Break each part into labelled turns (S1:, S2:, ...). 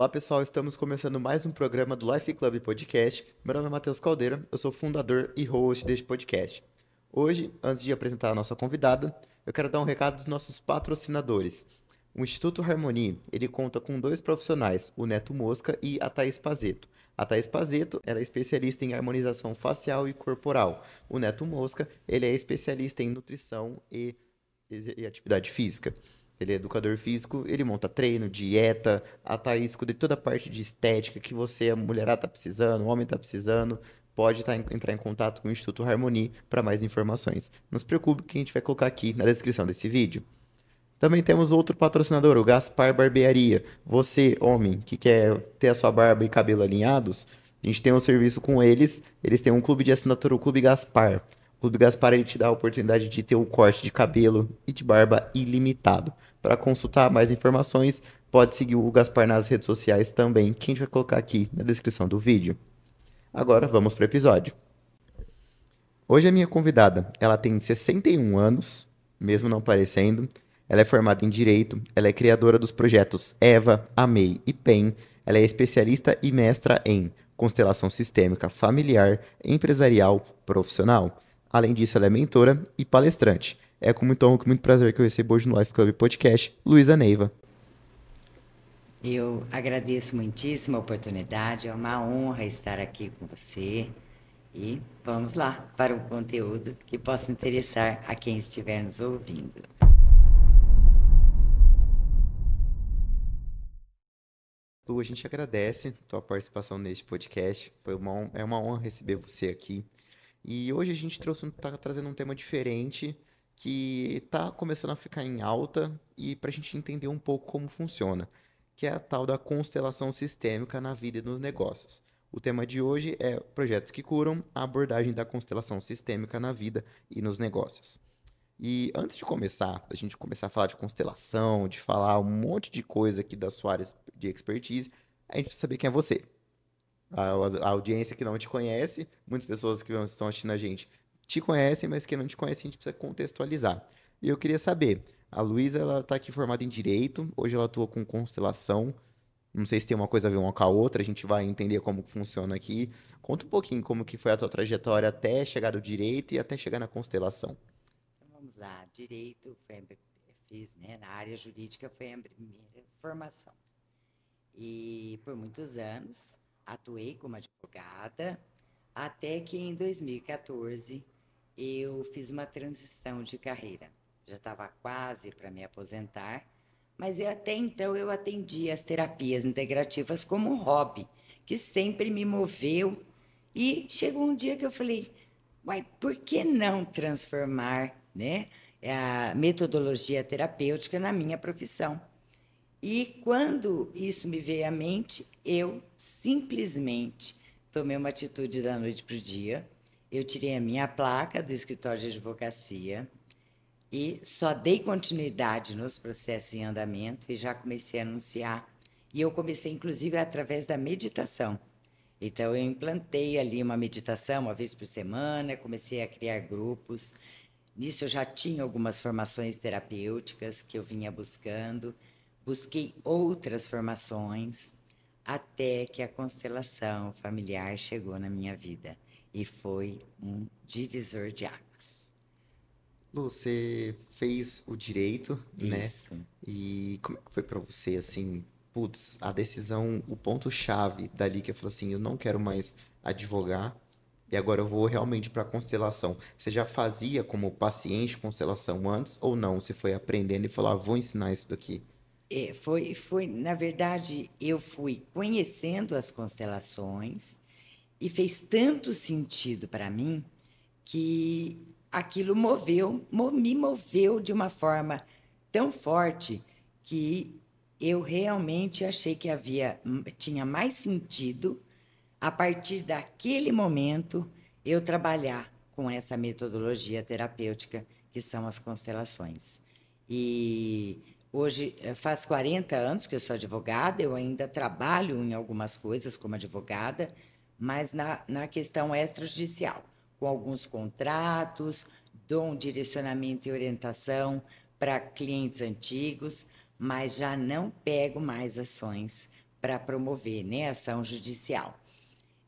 S1: Olá pessoal, estamos começando mais um programa do Life Club Podcast. Meu nome é Matheus Caldeira, eu sou fundador e host deste podcast. Hoje, antes de apresentar a nossa convidada, eu quero dar um recado dos nossos patrocinadores. O Instituto Harmony, ele conta com dois profissionais, o Neto Mosca e a Thaís Pazeto. A Thaís Pazeto, ela é especialista em harmonização facial e corporal. O Neto Mosca, ele é especialista em nutrição e atividade física. Ele é educador físico, ele monta treino, dieta, a Thaís cuida de toda a parte de estética que você, a mulherada, tá precisando, o homem tá precisando. Pode entrar em contato com o Instituto Harmony para mais informações. Não se preocupe que a gente vai colocar aqui na descrição desse vídeo. Também temos outro patrocinador, o Gaspar Barbearia. Você, homem, que quer ter a sua barba e cabelo alinhados, a gente tem um serviço com eles. Eles têm um clube de assinatura, o Clube Gaspar. O Clube Gaspar ele te dá a oportunidade de ter um corte de cabelo e de barba ilimitado. Para consultar mais informações, pode seguir o Gaspar nas redes sociais também, que a gente vai colocar aqui na descrição do vídeo. Agora vamos para o episódio. Hoje a minha convidada, ela tem 61 anos, mesmo não parecendo. Ela é formada em Direito, ela é criadora dos projetos Eva, Amei e PEN. Ela é especialista e mestra em constelação sistêmica familiar, empresarial, profissional. Além disso, ela é mentora e palestrante. É com muito honra, com muito prazer que eu recebo hoje no Life Club Podcast, Luísa Neiva.
S2: Eu agradeço muitíssimo a oportunidade, é uma honra estar aqui com você e vamos lá para um conteúdo que possa interessar a quem estiver nos ouvindo.
S1: Lu, a gente agradece a tua participação neste podcast. É uma honra receber você aqui. E hoje a gente tá trazendo um tema diferente que tá começando a ficar em alta e para a gente entender um pouco como funciona, que é a tal da constelação sistêmica na vida e nos negócios. O tema de hoje é projetos que curam, a abordagem da constelação sistêmica na vida e nos negócios. E antes de começar, a gente começar a falar de constelação, de falar um monte de coisa aqui da sua área de expertise, a gente precisa saber quem é você. A audiência que não te conhece, muitas pessoas que estão assistindo a gente te conhecem, mas quem não te conhece a gente precisa contextualizar. E eu queria saber, a Luísa, ela está aqui formada em Direito, hoje ela atua com constelação, não sei se tem uma coisa a ver uma com a outra, a gente vai entender como que funciona aqui. Conta um pouquinho como que foi a tua trajetória até chegar no Direito e até chegar na constelação.
S2: Então vamos lá, direito fiz, né, na área jurídica foi a primeira formação. E por muitos anos atuei como advogada, até que em 2014 eu fiz uma transição de carreira. Já estava quase para me aposentar, mas até então eu atendia as terapias integrativas como um hobby, que sempre me moveu. E chegou um dia que eu falei, uai, por que não transformar, né, a metodologia terapêutica na minha profissão? E quando isso me veio à mente, eu simplesmente tomei uma atitude da noite para o dia. Eu tirei a minha placa do escritório de advocacia e só dei continuidade nos processos em andamento e já comecei a anunciar. E eu comecei, inclusive, através da meditação. Então, eu implantei ali uma meditação uma vez por semana, comecei a criar grupos. Nisso, eu já tinha algumas formações terapêuticas que eu vinha buscando. Busquei outras formações, até que a constelação familiar chegou na minha vida. E foi um divisor de águas.
S1: Lu, você fez o direito, né?
S2: Isso.
S1: E como é que foi pra você, assim, putz, a decisão, o ponto-chave dali que eu falei assim, eu não quero mais advogar e agora eu vou realmente pra constelação. Você já fazia como paciente constelação antes ou não? Você foi aprendendo e falou, ah, vou ensinar isso daqui.
S2: Na verdade, eu fui conhecendo as constelações e fez tanto sentido para mim que aquilo me moveu de uma forma tão forte que eu realmente achei que tinha mais sentido, a partir daquele momento, eu trabalhar com essa metodologia terapêutica que são as constelações. E hoje faz 40 anos que eu sou advogada, eu ainda trabalho em algumas coisas como advogada, mas na questão extrajudicial, com alguns contratos, dou um direcionamento e orientação para clientes antigos, mas já não pego mais ações para promover, né, ação judicial.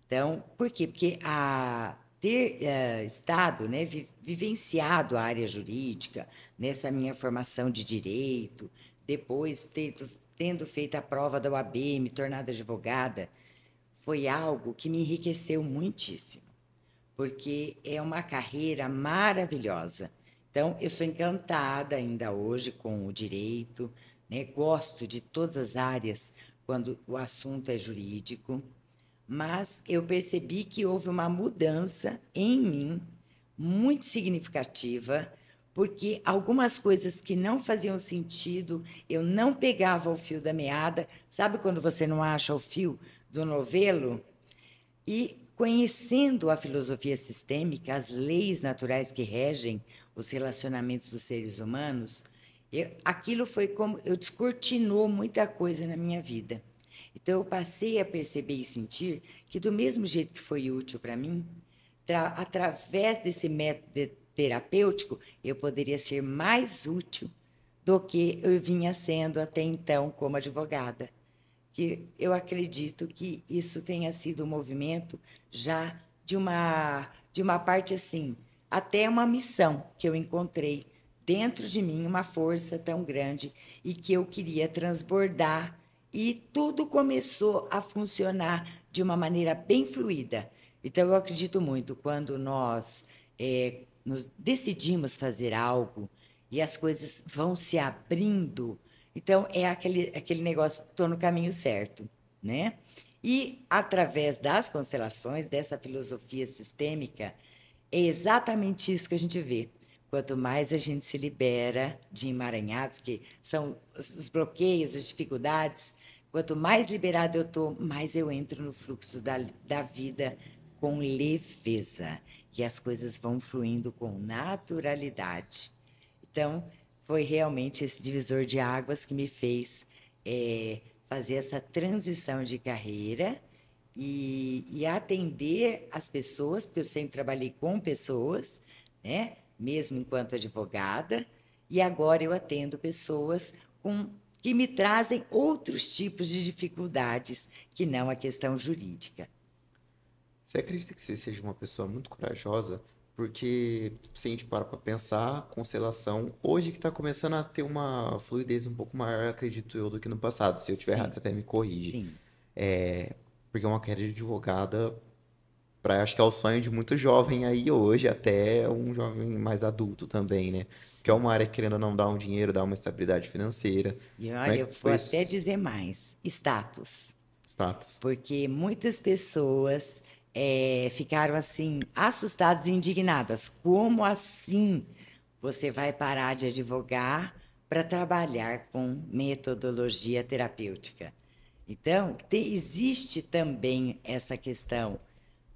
S2: Então, por quê? Porque ter estado, né, vivenciado a área jurídica, nessa minha formação de direito, depois tendo feito a prova da OAB, me tornado advogada, foi algo que me enriqueceu muitíssimo, porque é uma carreira maravilhosa. Então, eu sou encantada ainda hoje com o direito, né? Gosto de todas as áreas quando o assunto é jurídico, mas eu percebi que houve uma mudança em mim muito significativa, porque algumas coisas que não faziam sentido, eu não pegava o fio da meada. Sabe quando você não acha o fio do novelo? E conhecendo a filosofia sistêmica, as leis naturais que regem os relacionamentos dos seres humanos, aquilo foi como eu descortinou muita coisa na minha vida. Então eu passei a perceber e sentir que do mesmo jeito que foi útil para mim, através desse método terapêutico, eu poderia ser mais útil do que eu vinha sendo até então como advogada, que eu acredito que isso tenha sido um movimento já de uma parte assim, até uma missão que eu encontrei dentro de mim, uma força tão grande e que eu queria transbordar, e tudo começou a funcionar de uma maneira bem fluida. Então eu acredito muito quando nós nos decidimos fazer algo e as coisas vão se abrindo, então, é aquele negócio, estou no caminho certo, né? E, através das constelações, dessa filosofia sistêmica, é exatamente isso que a gente vê. Quanto mais a gente se libera de emaranhados, que são os bloqueios, as dificuldades, quanto mais liberado eu estou, mais eu entro no fluxo da vida com leveza. E as coisas vão fluindo com naturalidade. Então, foi realmente esse divisor de águas que me fez fazer essa transição de carreira e atender as pessoas, porque eu sempre trabalhei com pessoas, né? Mesmo enquanto advogada, e agora eu atendo pessoas que me trazem outros tipos de dificuldades que não a questão jurídica.
S1: Você acredita que você seja uma pessoa muito corajosa? Porque se a gente para pra pensar, constelação, hoje que tá começando a ter uma fluidez um pouco maior, acredito eu, do que no passado. Se eu tiver errado,
S2: Sim,
S1: você até me corrige.
S2: sim,
S1: É, porque é uma carreira de advogada, acho que é o sonho de muito jovem aí hoje, até um jovem mais adulto também, né? Porque é
S2: sim.
S1: uma área que, querendo ou não, dá um dinheiro, dá uma estabilidade financeira.
S2: E
S1: Como é
S2: olha, eu
S1: que
S2: vou
S1: foi
S2: até
S1: esse
S2: dizer mais: status.
S1: status?
S2: Porque muitas pessoas ficaram assim, assustadas e indignadas. Como assim você vai parar de advogar para trabalhar com metodologia terapêutica? Então, existe também essa questão,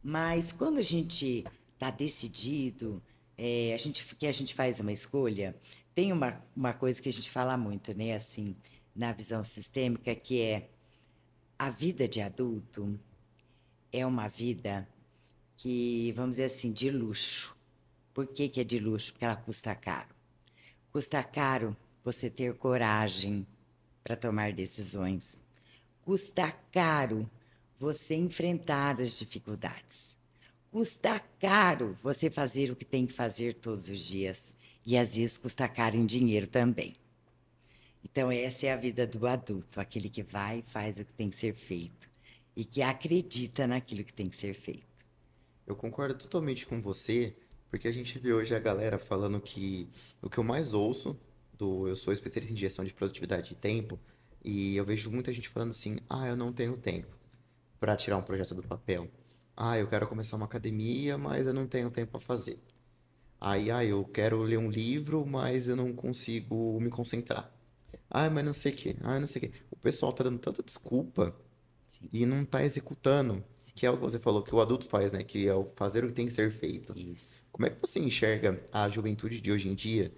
S2: mas quando a gente está decidido, que a gente faz uma escolha, tem uma coisa que a gente fala muito, né, assim, na visão sistêmica, que é a vida de adulto é uma vida que, vamos dizer assim, de luxo. Por que que é de luxo? Porque ela custa caro. Custa caro você ter coragem para tomar decisões. Custa caro você enfrentar as dificuldades. Custa caro você fazer o que tem que fazer todos os dias. E às vezes custa caro em dinheiro também. Então, essa é a vida do adulto, aquele que vai e faz o que tem que ser feito e que acredita naquilo que tem que ser feito.
S1: Eu concordo totalmente com você, porque a gente vê hoje a galera falando que o que eu mais ouço eu sou especialista em gestão de produtividade de tempo, e eu vejo muita gente falando assim: "Ah, eu não tenho tempo para tirar um projeto do papel. Ah, eu quero começar uma academia, mas eu não tenho tempo para fazer. Aí, eu quero ler um livro, mas eu não consigo me concentrar. Ah, mas não sei o quê. Ah, não sei o quê." O pessoal tá dando tanta desculpa
S2: Sim,
S1: e não tá executando,
S2: sim,
S1: que é o que você falou que o adulto faz, né? Que é o fazer o que tem que ser feito.
S2: isso.
S1: Como é que você enxerga a juventude de hoje em dia?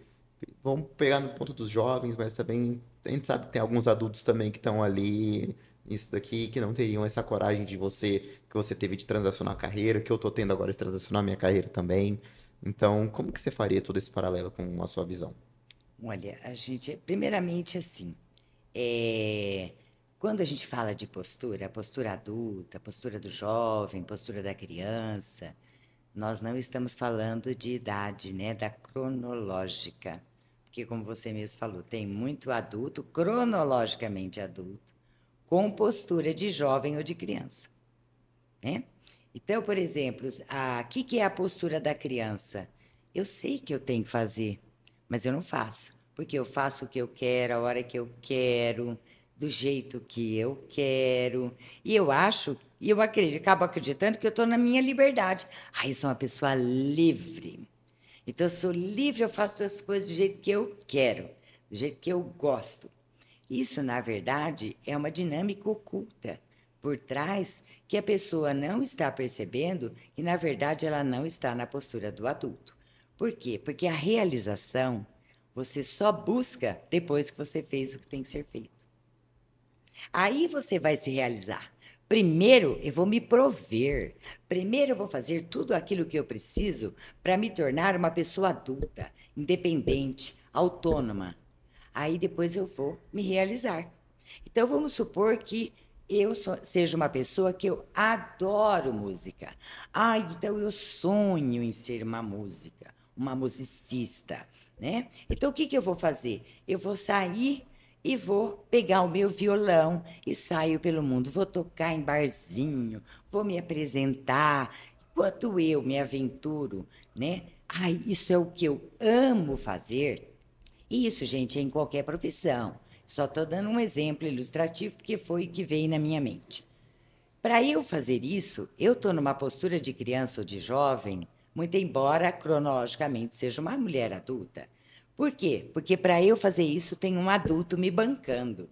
S1: Vamos pegar no ponto dos jovens, mas também a gente sabe que tem alguns adultos também que estão ali nisso daqui, que não teriam essa coragem que você teve de transacionar a carreira, que eu tô tendo agora de transacionar a minha carreira também. Então, como que você faria todo esse paralelo com a sua visão?
S2: Olha, a gente, primeiramente, assim, é, quando a gente fala de postura, a postura adulta, a postura do jovem, postura da criança, nós não estamos falando de idade, né, da cronológica. Porque, como você mesmo falou, tem muito adulto, cronologicamente adulto, com postura de jovem ou de criança, né? Então, por exemplo, que é a postura da criança? Eu sei que eu tenho que fazer, mas eu não faço, porque eu faço o que eu quero, a hora que eu quero, do jeito que eu quero, e eu acho, e eu acredito, acabo acreditando que eu estou na minha liberdade. Eu sou uma pessoa livre. Então, eu sou livre, eu faço as coisas do jeito que eu quero, do jeito que eu gosto. Isso, na verdade, é uma dinâmica oculta por trás que a pessoa não está percebendo e, na verdade, ela não está na postura do adulto. Por quê? Porque a realização você só busca depois que você fez o que tem que ser feito. Aí você vai se realizar. Primeiro eu vou me prover. Primeiro eu vou fazer tudo aquilo que eu preciso para me tornar uma pessoa adulta, independente, autônoma. Aí depois eu vou me realizar. Então vamos supor que seja uma pessoa que eu adoro música. Então eu sonho em ser uma música, uma musicista, né? Então o que eu vou fazer? Eu vou sair e vou pegar o meu violão e saio pelo mundo. Vou tocar em barzinho, vou me apresentar. Enquanto eu me aventuro, né? Isso é o que eu amo fazer. E isso, gente, é em qualquer profissão. Só estou dando um exemplo ilustrativo porque foi o que veio na minha mente. Para eu fazer isso, eu estou numa postura de criança ou de jovem, muito embora cronologicamente seja uma mulher adulta. Por quê? Porque para eu fazer isso tem um adulto me bancando.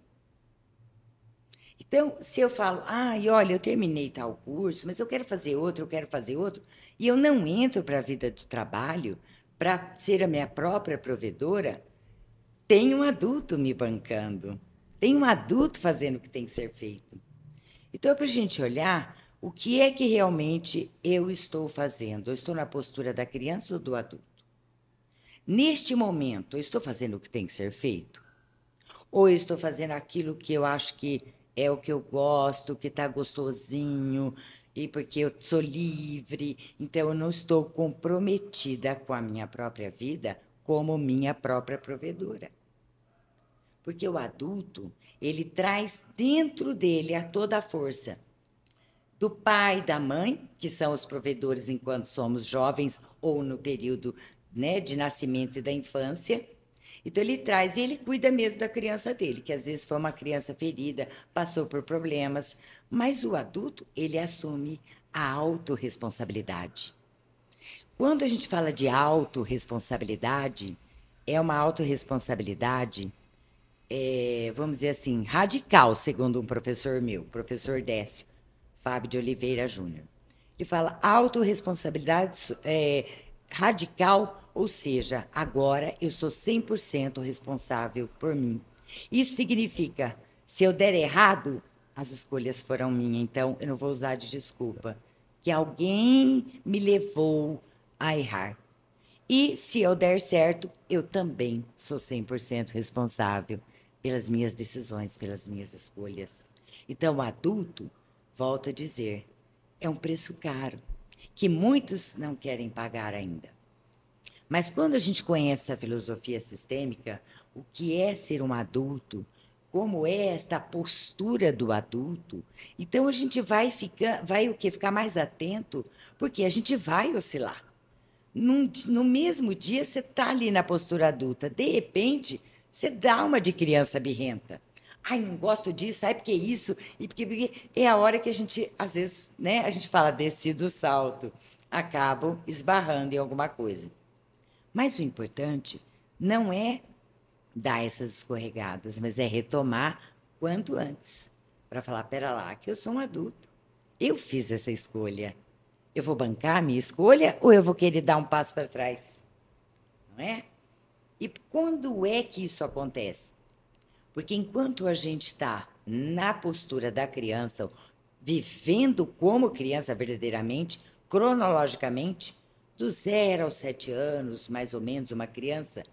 S2: Então, se eu falo, olha, eu terminei tal curso, mas eu quero fazer outro, e eu não entro para a vida do trabalho para ser a minha própria provedora, tem um adulto me bancando, tem um adulto fazendo o que tem que ser feito. Então, é para a gente olhar o que é que realmente eu estou fazendo. Eu estou na postura da criança ou do adulto? Neste momento, eu estou fazendo o que tem que ser feito? Ou eu estou fazendo aquilo que eu acho que é o que eu gosto, que está gostosinho, e porque eu sou livre, então eu não estou comprometida com a minha própria vida como minha própria provedora. Porque o adulto, ele traz dentro dele a toda a força do pai e da mãe, que são os provedores enquanto somos jovens ou no período, né, de nascimento e da infância. Então ele traz e ele cuida mesmo da criança dele, que às vezes foi uma criança ferida, passou por problemas, mas o adulto, ele assume a autorresponsabilidade. Quando a gente fala de autorresponsabilidade, é uma autorresponsabilidade, vamos dizer assim, radical, segundo um professor meu, professor Décio, Fábio de Oliveira Júnior. Ele fala autorresponsabilidade radical, ou seja, agora eu sou 100% responsável por mim. Isso significa, se eu der errado, as escolhas foram minhas, então eu não vou usar de desculpa, que alguém me levou a errar. E se eu der certo, eu também sou 100% responsável pelas minhas decisões, pelas minhas escolhas. Então, o adulto, volto a dizer, é um preço caro, que muitos não querem pagar ainda. Mas quando a gente conhece a filosofia sistêmica, o que é ser um adulto, como é esta postura do adulto, então a gente vai ficar mais atento, porque a gente vai oscilar. No mesmo dia, você está ali na postura adulta. De repente, você dá uma de criança birrenta. Não gosto disso, porque isso, e porque é a hora que a gente, às vezes, né, a gente fala desci do salto, acabo esbarrando em alguma coisa. Mas o importante não é dar essas escorregadas, mas é retomar quanto antes, para falar, pera lá, que eu sou um adulto. Eu fiz essa escolha. Eu vou bancar a minha escolha ou eu vou querer dar um passo para trás? Não é? E quando é que isso acontece? Porque enquanto a gente está na postura da criança, vivendo como criança verdadeiramente, cronologicamente, do 0 aos 7 anos, mais ou menos, uma criança,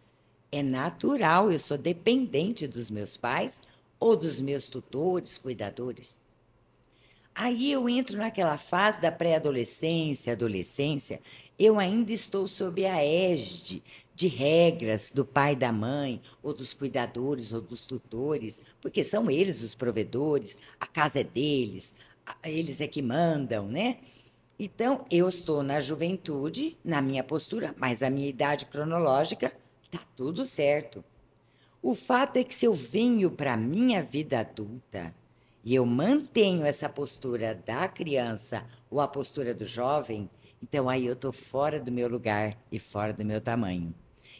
S2: é natural, eu sou dependente dos meus pais ou dos meus tutores, cuidadores. Aí eu entro naquela fase da pré-adolescência, adolescência, eu ainda estou sob a égide de regras do pai e da mãe, ou dos cuidadores, ou dos tutores, porque são eles os provedores, a casa é deles, eles é que mandam, né? Então, eu estou na juventude, na minha postura, mas a minha idade cronológica tá tudo certo. O fato é que se eu venho para a minha vida adulta e eu mantenho essa postura da criança ou a postura do jovem, então aí eu estou fora do meu lugar e fora do meu tamanho.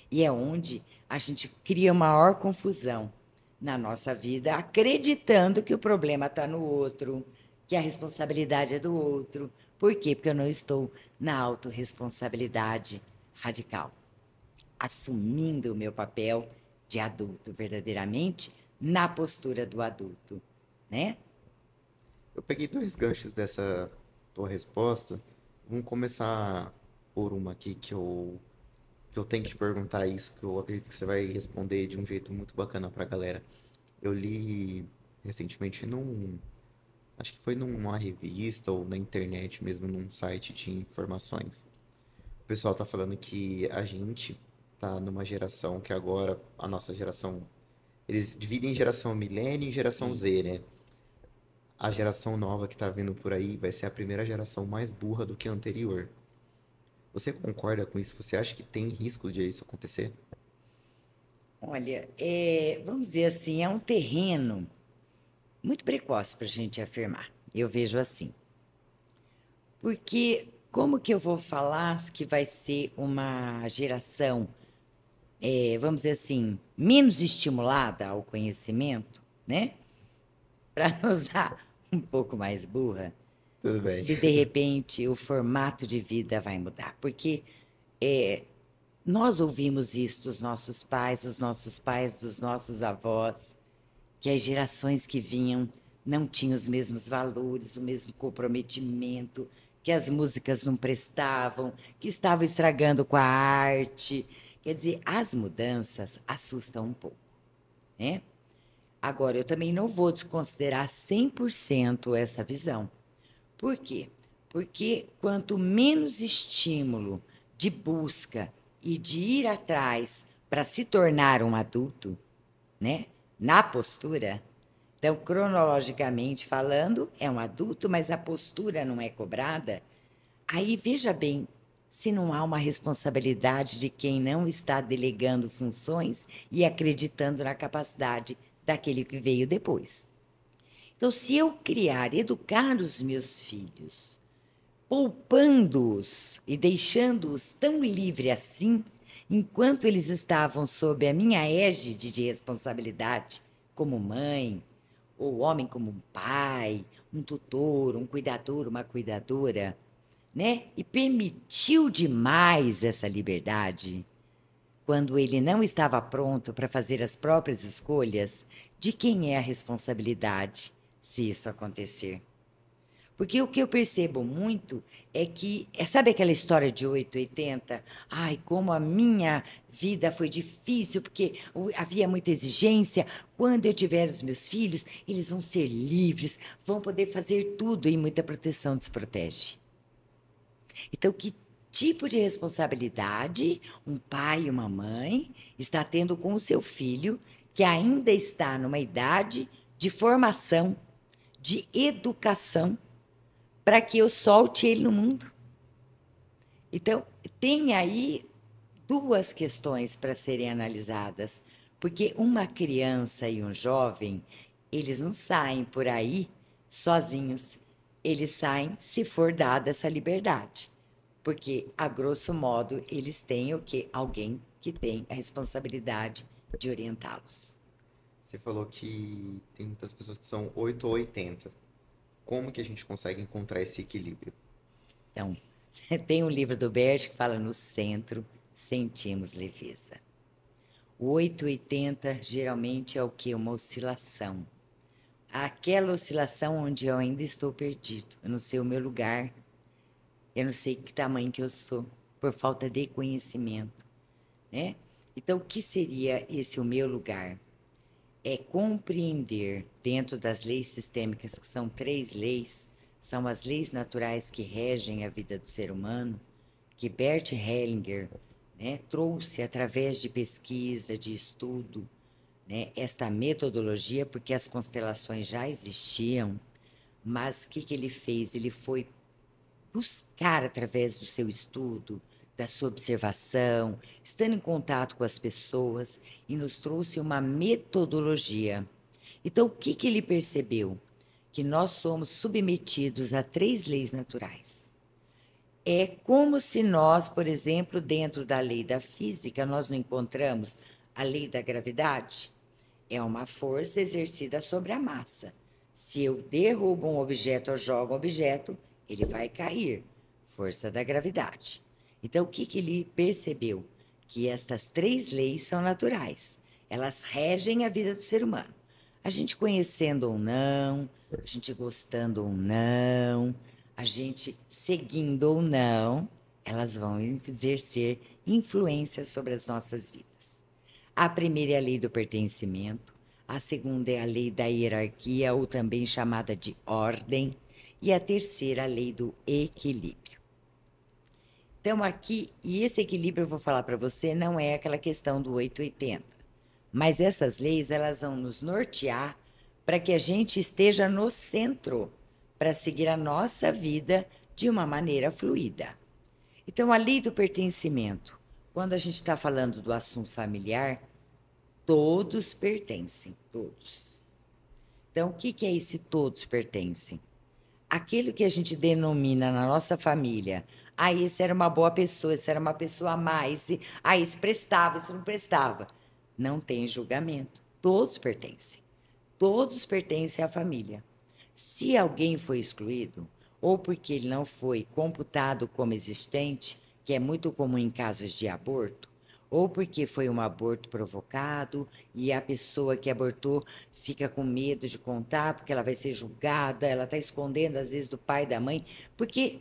S2: E é onde a gente cria maior confusão na nossa vida, acreditando que o problema está no outro, que a responsabilidade é do outro. Por quê? Porque eu não estou na autorresponsabilidade radical, assumindo o meu papel de adulto verdadeiramente na postura do adulto, né?
S1: Eu peguei dois ganchos dessa tua resposta. Vamos começar por uma aqui que eu tenho que te perguntar isso, que eu acredito que você vai responder de um jeito muito bacana pra galera. Eu li recentemente acho que foi numa revista ou na internet mesmo, num site de informações. O pessoal tá falando que a gente tá numa geração que agora, a nossa geração, eles dividem em geração milênio e geração Z,
S2: Isso.
S1: né? A geração nova que tá vindo por aí vai ser a primeira geração mais burra do que a anterior. Você concorda com isso? Você acha que tem risco de isso acontecer?
S2: Olha, vamos dizer assim, é um terreno muito precoce para a gente afirmar. Eu vejo assim. Porque como que eu vou falar que vai ser uma geração, vamos dizer assim, menos estimulada ao conhecimento, né? Para usar um pouco mais burra,
S1: Tudo bem.
S2: se de repente o formato de vida vai mudar. Porque é, nós ouvimos isso dos nossos pais, dos nossos avós, que as gerações que vinham não tinham os mesmos valores, o mesmo comprometimento, que as músicas não prestavam, que estavam estragando com a arte. Quer dizer, as mudanças assustam um pouco, né? Agora, eu também não vou desconsiderar 100% essa visão. Por quê? Porque quanto menos estímulo de busca e de ir atrás para se tornar um adulto, né? Na postura, então, cronologicamente falando, é um adulto, mas a postura não é cobrada. Aí veja bem, se não há uma responsabilidade de quem não está delegando funções e acreditando na capacidade daquele que veio depois. Então, se eu criar, educar os meus filhos, poupando-os e deixando-os tão livre assim, enquanto eles estavam sob a minha égide de responsabilidade, como mãe, ou homem como um pai, um tutor, um cuidador, uma cuidadora, né? E permitiu demais essa liberdade, quando ele não estava pronto para fazer as próprias escolhas, de quem é a responsabilidade se isso acontecer? Porque o que eu percebo muito é que, sabe aquela história de 880? Ai, como a minha vida foi difícil, porque havia muita exigência. Quando eu tiver os meus filhos, eles vão ser livres, vão poder fazer tudo e muita proteção desprotege. Então, que tipo de responsabilidade um pai e uma mãe está tendo com o seu filho que ainda está numa idade de formação, de educação, para que eu solte ele no mundo? Então, tem aí duas questões para serem analisadas, porque uma criança e um jovem, eles não saem por aí sozinhos, eles saem se for dada essa liberdade, porque, a grosso modo, eles têm o quê? Alguém que tem a responsabilidade de orientá-los.
S1: Você falou que tem muitas pessoas que são 8 ou 80. Como que a gente consegue encontrar esse equilíbrio?
S2: Então, tem um livro do Bert que fala: no centro sentimos leveza. O 880 geralmente é o quê? Uma oscilação. Aquela oscilação onde eu ainda estou perdido. Eu não sei o meu lugar. Eu não sei que tamanho que eu sou, por falta de conhecimento, né? Então, o que seria esse o meu lugar? é compreender dentro das leis sistêmicas, que são 3 leis, são as leis naturais que regem a vida do ser humano, que Bert Hellinger, né, trouxe através de pesquisa, de estudo, né, esta metodologia, porque as constelações já existiam, mas o que ele fez? Ele foi buscar através do seu estudo, da sua observação, estando em contato com as pessoas, e nos trouxe uma metodologia. Então, o que ele percebeu? Que nós somos submetidos a 3 leis naturais. É como se nós, por exemplo, dentro da lei da física, nós não encontramos a lei da gravidade. É uma força exercida sobre a massa. Se eu derrubo um objeto ou jogo um objeto, ele vai cair. Força da gravidade. Então, o que ele percebeu? Que estas 3 leis são naturais. Elas regem a vida do ser humano. A gente conhecendo ou não, a gente gostando ou não, a gente seguindo ou não, elas vão exercer influência sobre as nossas vidas. A primeira é a lei do pertencimento, a segunda é a lei da hierarquia, ou também chamada de ordem, e a terceira, a lei do equilíbrio. Então, aqui, e esse equilíbrio, eu vou falar para você, não é aquela questão do 880, mas essas leis, elas vão nos nortear para que a gente esteja no centro, para seguir a nossa vida de uma maneira fluida. Então, a lei do pertencimento, quando a gente está falando do assunto familiar, todos pertencem, todos. Então, o que é esse todos pertencem? Aquilo que a gente denomina na nossa família, esse era uma boa pessoa, esse era uma pessoa a mais, esse prestava, esse não prestava. Não tem julgamento, todos pertencem. Todos pertencem à família. Se alguém foi excluído, ou porque ele não foi computado como existente, que é muito comum em casos de aborto, ou porque foi um aborto provocado e a pessoa que abortou fica com medo de contar porque ela vai ser julgada, ela está escondendo às vezes do pai e da mãe, porque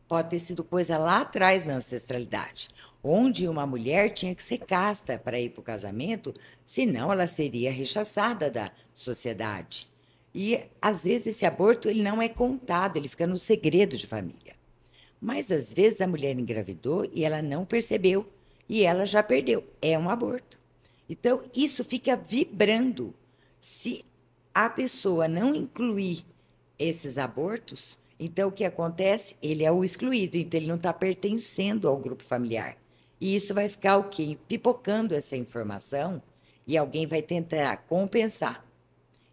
S2: pode ter sido coisa lá atrás na ancestralidade, onde uma mulher tinha que ser casta para ir para o casamento, senão ela seria rechaçada da sociedade. E às vezes esse aborto ele não é contado, ele fica no segredo de família. Mas às vezes a mulher engravidou e ela não percebeu e ela já perdeu. É um aborto. Então isso fica vibrando. Se a pessoa não incluir esses abortos, então o que acontece? Ele é o excluído, então ele não está pertencendo ao grupo familiar. E isso vai ficar o quê? Pipocando essa informação e alguém vai tentar compensar.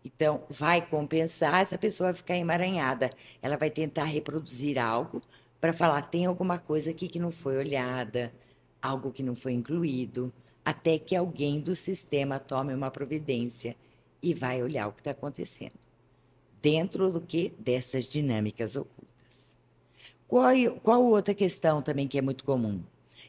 S2: Então, vai compensar, essa pessoa vai ficar emaranhada. Ela vai tentar reproduzir algo para falar: tem alguma coisa aqui que não foi olhada, algo que não foi incluído, até que alguém do sistema tome uma providência e vai olhar o que está acontecendo. Dentro do que? Dessas dinâmicas ocultas. Qual outra questão também que é muito comum?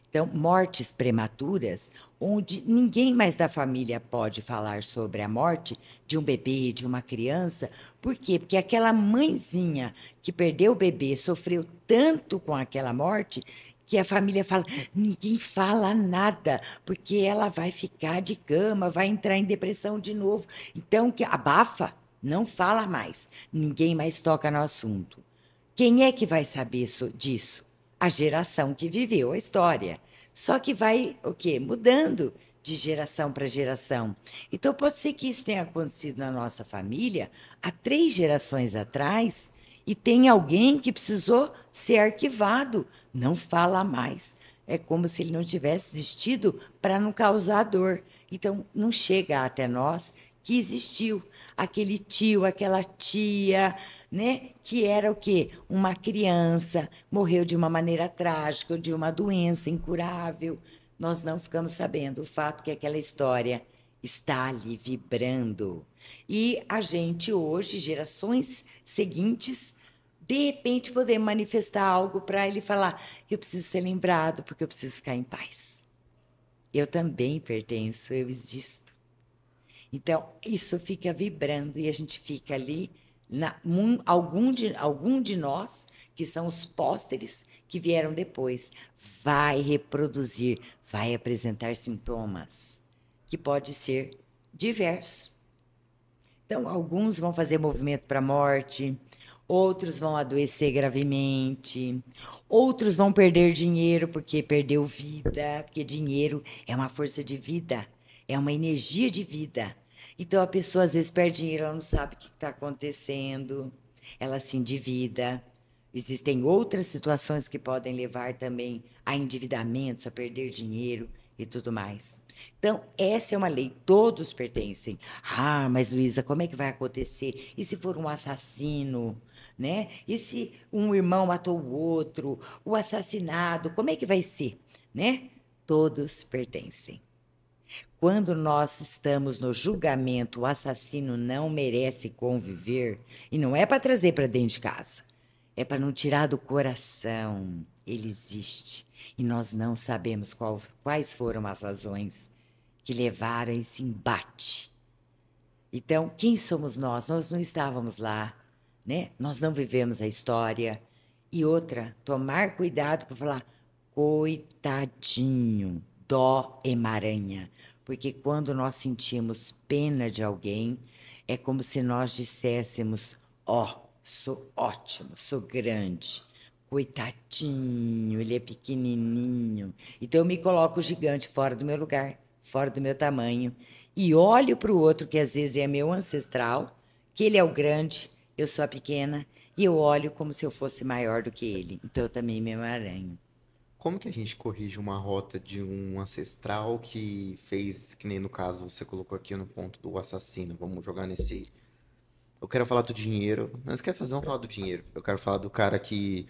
S2: Então, mortes prematuras, onde ninguém mais da família pode falar sobre a morte de um bebê, de uma criança. Por quê? Porque aquela mãezinha que perdeu o bebê sofreu tanto com aquela morte que a família fala: ninguém fala nada, porque ela vai ficar de cama, vai entrar em depressão de novo. Então, que abafa, não fala mais, ninguém mais toca no assunto. Quem é que vai saber disso? A geração que viveu a história. Só que vai o quê? Mudando de geração para geração. Então pode ser que isso tenha acontecido na nossa família há 3 gerações atrás e tem alguém que precisou ser arquivado. Não fala mais. É como se ele não tivesse existido para não causar dor. Então não chega até nós que existiu aquele tio, aquela tia, né? Que era o quê? Uma criança, morreu de uma maneira trágica, ou de uma doença incurável. Nós não ficamos sabendo. O fato é que aquela história está ali vibrando. E a gente hoje, gerações seguintes, de repente poder manifestar algo para ele falar: eu preciso ser lembrado porque eu preciso ficar em paz. Eu também pertenço, eu existo. Então, isso fica vibrando e a gente fica ali, algum de nós, que são os pósteres que vieram depois, vai reproduzir, vai apresentar sintomas, que pode ser diverso. Então, alguns vão fazer movimento para a morte, outros vão adoecer gravemente, outros vão perder dinheiro porque perdeu vida, porque dinheiro é uma força de vida, é uma energia de vida. Então, a pessoa às vezes perde dinheiro, ela não sabe o que está acontecendo, ela se endivida. Existem outras situações que podem levar também a endividamentos, a perder dinheiro e tudo mais. Então, essa é uma lei, todos pertencem. Ah, mas Luísa, como é que vai acontecer? E se for um assassino, né? E se um irmão matou o outro, o assassinado, como é que vai ser, né? Todos pertencem. Quando nós estamos no julgamento, o assassino não merece conviver, e não é para trazer para dentro de casa, é para não tirar do coração. Ele existe e nós não sabemos quais foram as razões que levaram a esse embate. Então, quem somos nós? Nós não estávamos lá, né? Nós não vivemos a história. E outra, tomar cuidado para falar, coitadinho, dó emaranha. Porque quando nós sentimos pena de alguém, é como se nós disséssemos, sou ótimo, sou grande. Coitadinho, ele é pequenininho. Então eu me coloco gigante fora do meu lugar, fora do meu tamanho. E olho para o outro, que às vezes é meu ancestral, que ele é o grande, eu sou a pequena, e eu olho como se eu fosse maior do que ele. Então eu também me emaranho.
S1: Como que a gente corrige uma rota de um ancestral que fez, que nem no caso você colocou aqui no ponto do assassino? Vamos jogar nesse. Eu quero falar do dinheiro. Não esquece, vamos falar do dinheiro. Eu quero falar do cara que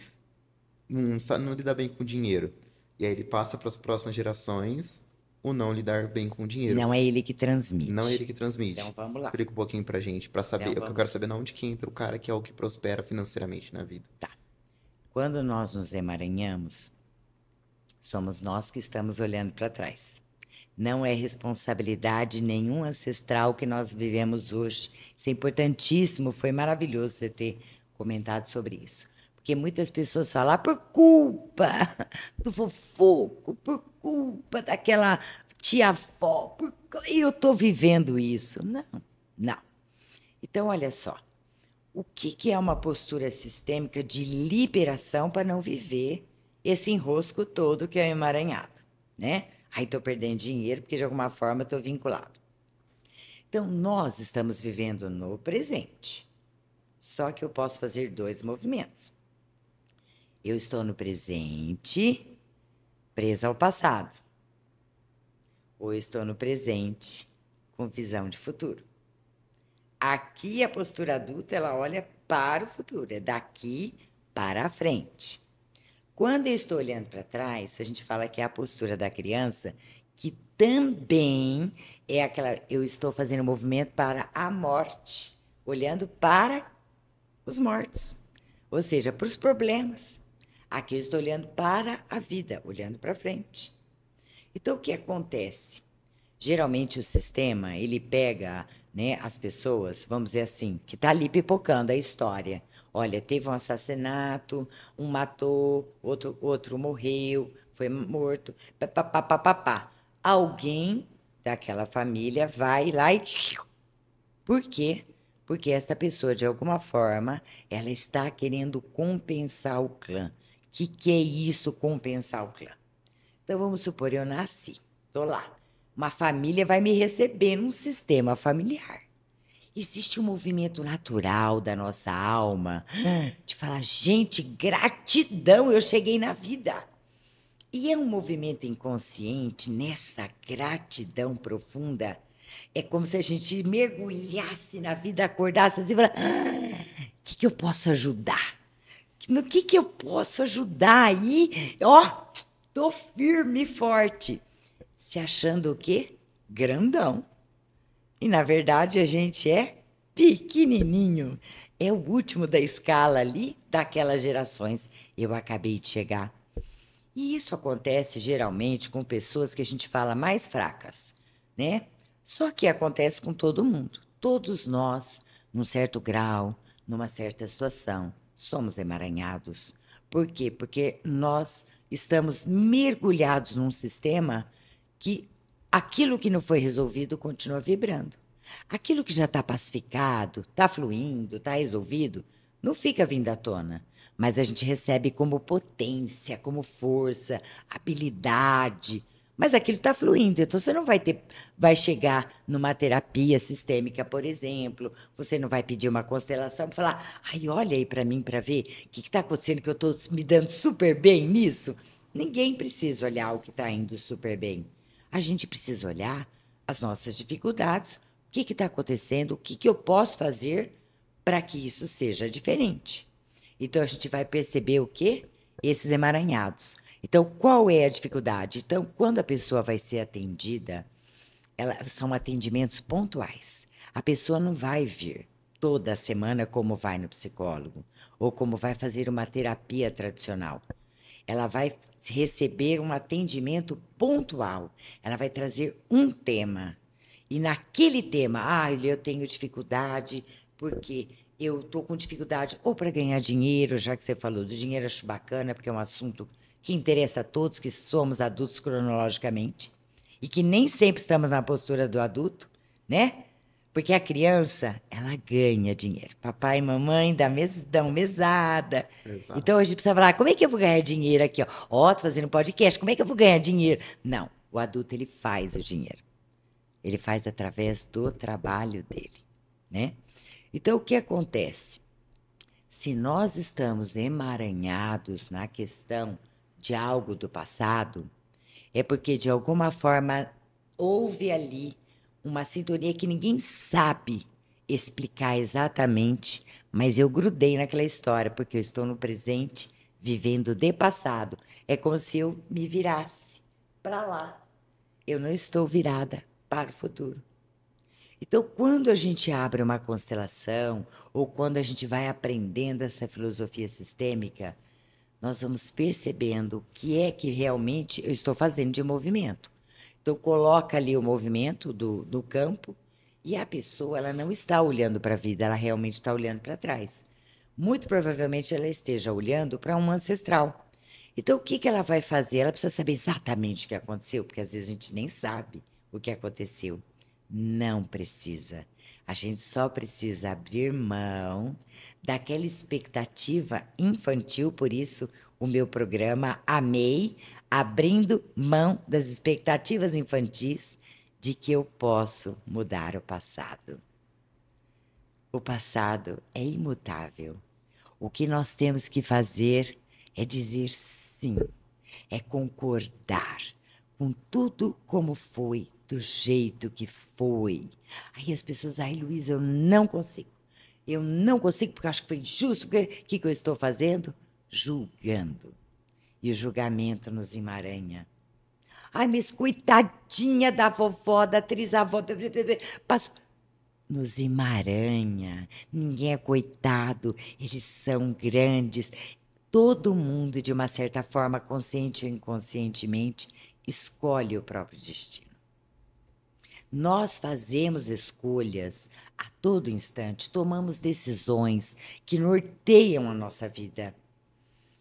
S1: não lida bem com dinheiro. E aí ele passa para as próximas gerações o não lidar bem com dinheiro.
S2: Não é ele que
S1: Não é ele
S2: transmite.
S1: que transmite.
S2: Então vamos lá.
S1: Explica um pouquinho pra gente, pra saber.
S2: Então
S1: Eu
S2: vamos
S1: quero saber de onde que entra o cara que é o que prospera financeiramente na vida.
S2: Tá. Quando nós nos emaranhamos, somos nós que estamos olhando para trás. Não é responsabilidade nenhum ancestral que nós vivemos hoje. Isso é importantíssimo, foi maravilhoso você ter comentado sobre isso. Porque muitas pessoas falam, por culpa do fofoco, por culpa daquela tia-avó, eu estou vivendo isso. Não, não. Então, olha só, o que é uma postura sistêmica de liberação para não viver esse enrosco todo que é o emaranhado, né? Aí estou perdendo dinheiro porque de alguma forma estou vinculado. Então, nós estamos vivendo no presente. Só que eu posso fazer dois movimentos. Eu estou no presente, presa ao passado. Ou eu estou no presente, com visão de futuro. Aqui a postura adulta, ela olha para o futuro, é daqui para a frente. Quando eu estou olhando para trás, a gente fala que é a postura da criança, que também é aquela, eu estou fazendo um movimento para a morte, olhando para os mortos, ou seja, para os problemas. Aqui eu estou olhando para a vida, olhando para frente. Então, o que acontece? Geralmente o sistema, ele pega, né, as pessoas, vamos dizer assim, que está ali pipocando a história. Olha, teve um assassinato, um matou, outro morreu, foi morto, papapá. Alguém daquela família vai lá e... Por quê? Porque essa pessoa, de alguma forma, ela está querendo compensar o clã. O que é isso, compensar o clã? Então, vamos supor, eu nasci, estou lá. Uma família vai me receber num sistema familiar. Existe um movimento natural da nossa alma de falar, gente, gratidão, eu cheguei na vida. E é um movimento inconsciente, nessa gratidão profunda. É como se a gente mergulhasse na vida, acordasse assim e falasse, o que eu posso ajudar? No que eu posso ajudar aí? Tô firme e forte. Se achando o quê? Grandão. E, na verdade, a gente é pequenininho. É o último da escala ali daquelas gerações. Eu acabei de chegar. E isso acontece geralmente com pessoas que a gente fala mais fracas, né? Só que acontece com todo mundo. Todos nós, num certo grau, numa certa situação, somos emaranhados. Por quê? Porque nós estamos mergulhados num sistema que aquilo que não foi resolvido continua vibrando. Aquilo que já está pacificado, está fluindo, está resolvido, não fica vindo à tona. Mas a gente recebe como potência, como força, habilidade. Mas aquilo está fluindo, então você não vai chegar numa terapia sistêmica, por exemplo, você não vai pedir uma constelação e falar, ai, olha aí para mim para ver o que está acontecendo, que eu estou me dando super bem nisso. Ninguém precisa olhar o que está indo super bem. A gente precisa olhar as nossas dificuldades, o que está acontecendo, o que eu posso fazer para que isso seja diferente. Então a gente vai perceber o quê? Esses emaranhados. Então, qual é a dificuldade? Então, quando a pessoa vai ser atendida, são atendimentos pontuais. A pessoa não vai vir toda semana como vai no psicólogo, ou como vai fazer uma terapia tradicional. Ela vai receber um atendimento pontual. Ela vai trazer um tema. E naquele tema, eu tenho dificuldade porque eu estou com dificuldade ou para ganhar dinheiro, já que você falou do dinheiro, acho bacana, porque é um assunto que interessa a todos que somos adultos cronologicamente e que nem sempre estamos na postura do adulto, né? Porque a criança, ela ganha dinheiro. Papai e mamãe dão mesada.
S1: Exato.
S2: Então a gente precisa falar, como é que eu vou ganhar dinheiro aqui? Ó, tô fazendo podcast, como é que eu vou ganhar dinheiro? Não, o adulto ele faz o dinheiro. Ele faz através do trabalho dele, né? Então o que acontece? Se nós estamos emaranhados na questão de algo do passado, é porque de alguma forma houve ali uma sintonia que ninguém sabe explicar exatamente, mas eu grudei naquela história, porque eu estou no presente, vivendo de passado. É como se eu me virasse para lá. Eu não estou virada para o futuro. Então, quando a gente abre uma constelação, ou quando a gente vai aprendendo essa filosofia sistêmica, nós vamos percebendo o que é que realmente eu estou fazendo de movimento. Então, coloca ali o movimento do campo e a pessoa ela não está olhando para a vida, ela realmente está olhando para trás. Muito provavelmente ela esteja olhando para um ancestral. Então, o que, que ela vai fazer? Ela precisa saber exatamente o que aconteceu, porque às vezes a gente nem sabe o que aconteceu. Não precisa. A gente só precisa abrir mão daquela expectativa infantil, por isso o meu programa Amei, abrindo mão das expectativas infantis de que eu posso mudar o passado. O passado é imutável. O que nós temos que fazer é dizer sim, é concordar com tudo como foi, do jeito que foi. Aí as pessoas, ai, Luísa, eu não consigo. Eu não consigo porque acho que foi injusto. O que eu estou fazendo? Julgando. E o julgamento nos emaranha. Ai, mas coitadinha da vovó, da trisavó, passou. Nos emaranha. Ninguém é coitado, eles são grandes. Todo mundo, de uma certa forma, consciente ou inconscientemente, escolhe o próprio destino. Nós fazemos escolhas a todo instante, tomamos decisões que norteiam a nossa vida.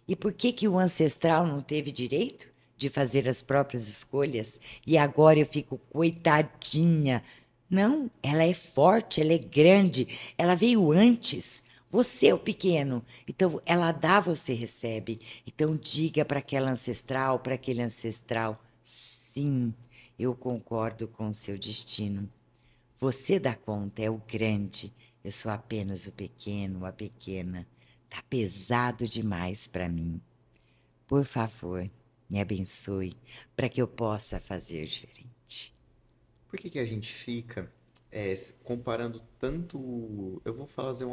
S2: E por que que o ancestral não teve direito de fazer as próprias escolhas? E agora eu fico coitadinha. Não, ela é forte, ela é grande, ela veio antes. Você é o pequeno. Então, ela dá, você recebe. Então, diga para aquela ancestral, para aquele ancestral, sim, eu concordo com o seu destino. Você dá conta, é o grande. Eu sou apenas o pequeno, a pequena. Tá pesado demais para mim. Por favor, me abençoe para que eu possa fazer diferente.
S1: Por que que a gente fica comparando tanto? Eu vou fazer